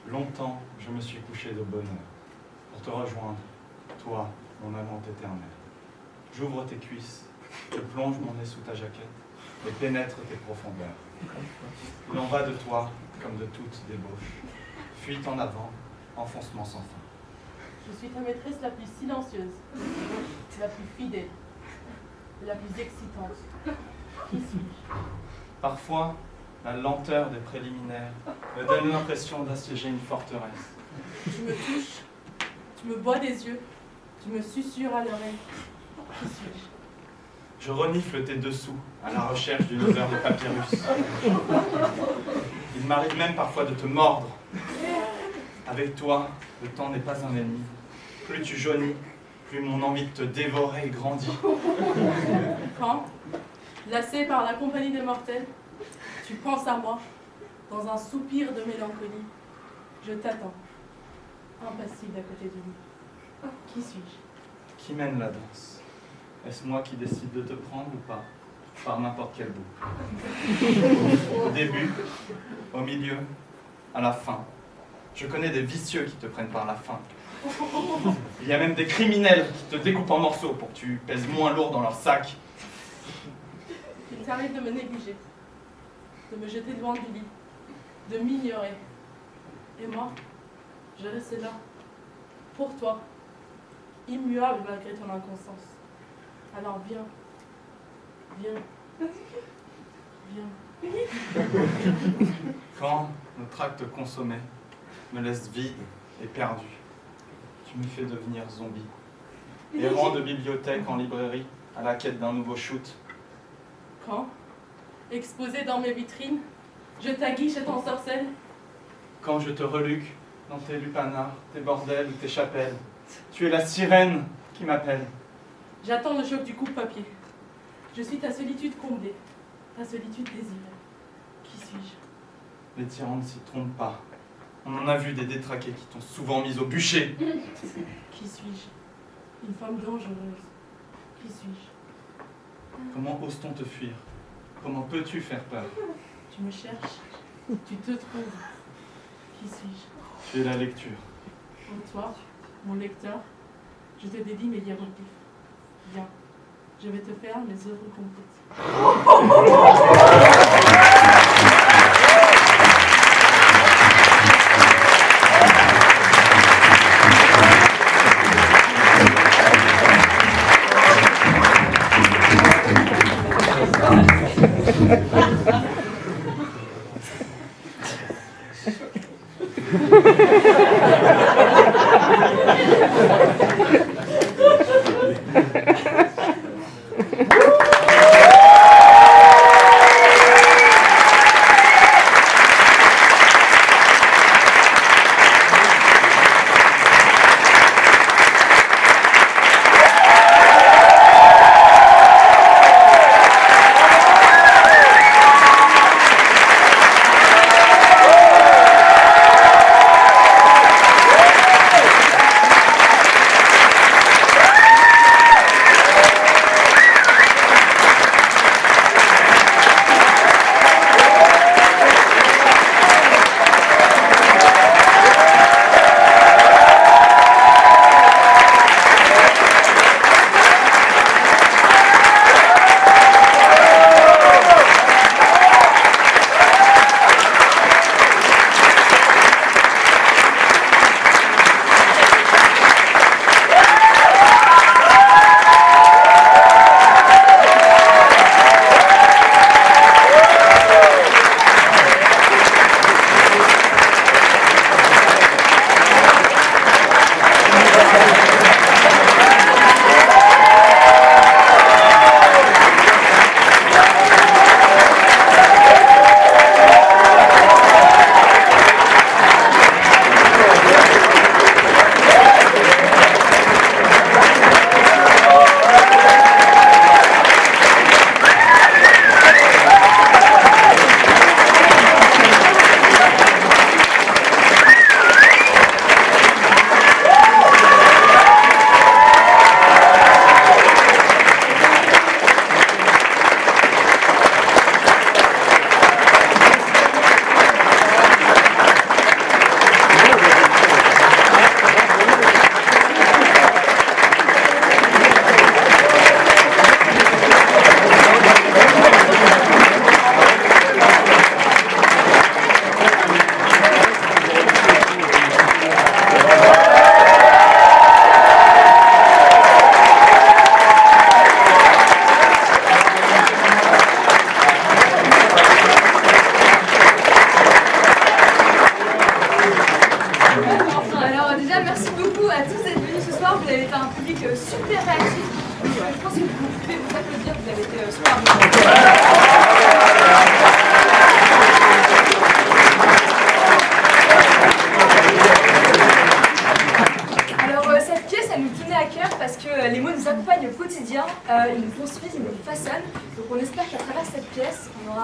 Longtemps, je me suis couché de bonne heure pour te rejoindre, toi, mon amante éternelle. J'ouvre tes cuisses, je plonge mon nez sous ta jaquette, et pénètre tes profondeurs. Il en va de toi comme de toute débauche. Fuite en avant, enfoncement sans fin. Je suis ta maîtresse la plus silencieuse, la plus fidèle, la plus excitante. Qui suis-je? Parfois, la lenteur des préliminaires me donne l'impression d'assiéger une forteresse. Tu me touches, tu me bois des yeux, tu me susurres à l'oreille. Qui suis-je? Je renifle tes dessous à la recherche d'une odeur de papyrus. Il m'arrive même parfois de te mordre. Avec toi, le temps n'est pas un ennemi. Plus tu jaunis, plus mon envie de te dévorer grandit. Quand, lassé par la compagnie des mortels, tu penses à moi, dans un soupir de mélancolie, je t'attends, impassible à côté de nous. Qui suis-je? Qui mène la danse? Est-ce moi qui décide de te prendre ou pas? Par n'importe quel bout. Au début, au milieu, à la fin. Je connais des vicieux qui te prennent par la fin. Il y a même des criminels qui te découpent en morceaux pour que tu pèses moins lourd dans leur sac. Il t'arrive de me négliger, de me jeter devant du lit, de m'ignorer. Et moi, je reste là, pour toi, immuable malgré ton inconscience. Alors viens, viens, viens. Quand notre acte consommé me laisse vide et perdu, tu me fais devenir zombie. Errant de bibliothèque en librairie, à la quête d'un nouveau shoot. Quand, exposé dans mes vitrines, je t'aguiche et t'ensorcelle. Quand je te reluque dans tes lupanards, tes bordels ou tes chapelles, tu es la sirène qui m'appelle. J'attends le choc du coupe-papier. Je suis ta solitude comblée, ta solitude désirée. Qui suis-je? Les tyrans ne s'y trompent pas. On en a vu des détraqués qui t'ont souvent mis au bûcher. Qui suis-je? Une femme dangereuse. Qui suis-je? Comment ose-t-on te fuir? Comment peux-tu faire peur? Tu me cherches, tu te trouves. Qui suis-je? Tu es la lecture. Oh, toi, mon lecteur, je te dédie mes hiéroglyphes. Viens, je vais te faire mes œuvres complètes.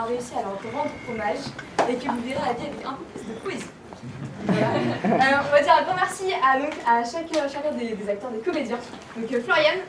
aura réussi à leur rendre hommage et que vous verrez la vie avec un peu plus de poésie. Voilà. On va dire un grand merci à chacun des acteurs, des comédiens. Donc Florian.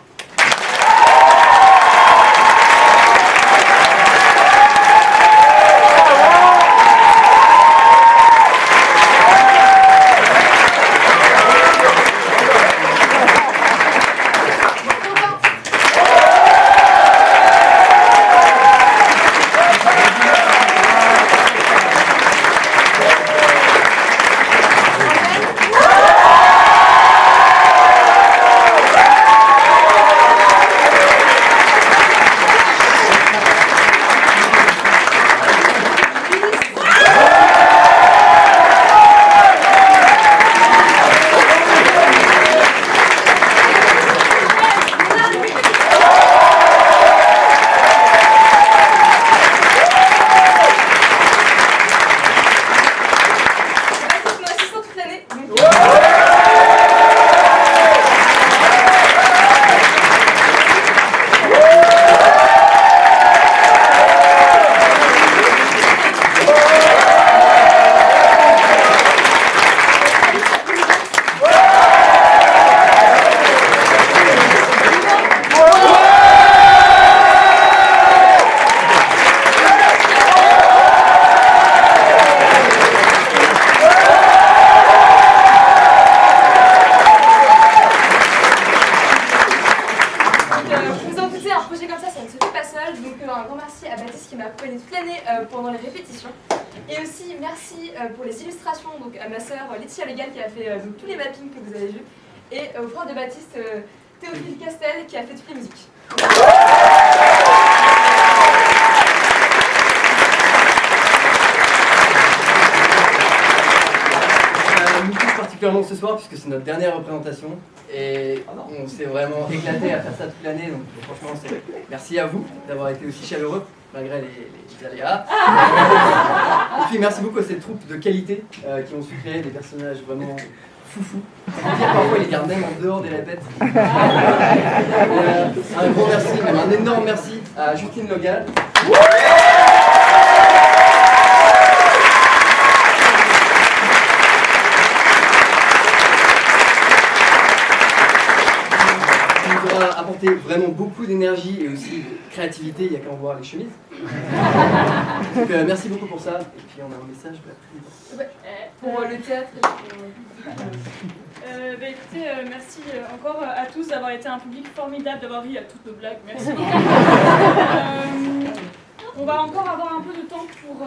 Pendant les répétitions. Et aussi merci pour les illustrations donc à ma sœur Laetitia Legal qui a fait donc, tous les mappings que vous avez vus et au frère de Baptiste Théophile Castel qui a fait toutes les musiques. Nous touche particulièrement ce soir puisque c'est notre dernière représentation et on s'est vraiment éclaté à faire ça toute l'année, donc franchement merci à vous d'avoir été aussi chaleureux malgré les aléas. Et puis merci beaucoup à cette troupe de qualité qui ont su créer des personnages vraiment foufou. Parfois ils les gardent même en dehors des répètes. Un gros merci, même un énorme merci à Justine Logal. Apporter vraiment beaucoup d'énergie et aussi de créativité, il n'y a qu'à en voir les chemises. Donc merci beaucoup pour ça, et puis on a un message pour le théâtre. Écoutez, merci encore à tous d'avoir été un public formidable, d'avoir ri à toutes nos blagues, merci. On va encore avoir un peu de temps pour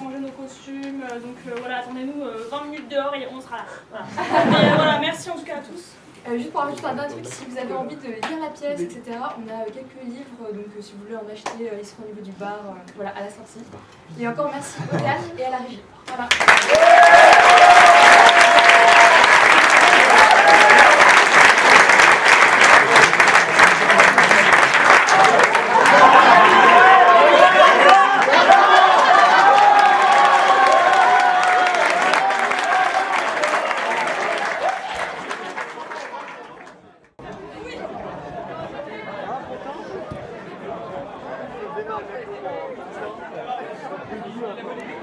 ranger nos costumes, donc voilà, attendez-nous 20 minutes dehors et on sera là. Voilà. Mais voilà, merci en tout cas à tous. Juste pour rajouter un dernier truc, si vous avez envie de lire la pièce, etc., on a quelques livres, donc si vous voulez en acheter, ils seront au niveau du bar, voilà, à la sortie. Et encore merci au théâtre et à la régie. Voilà. Thank you.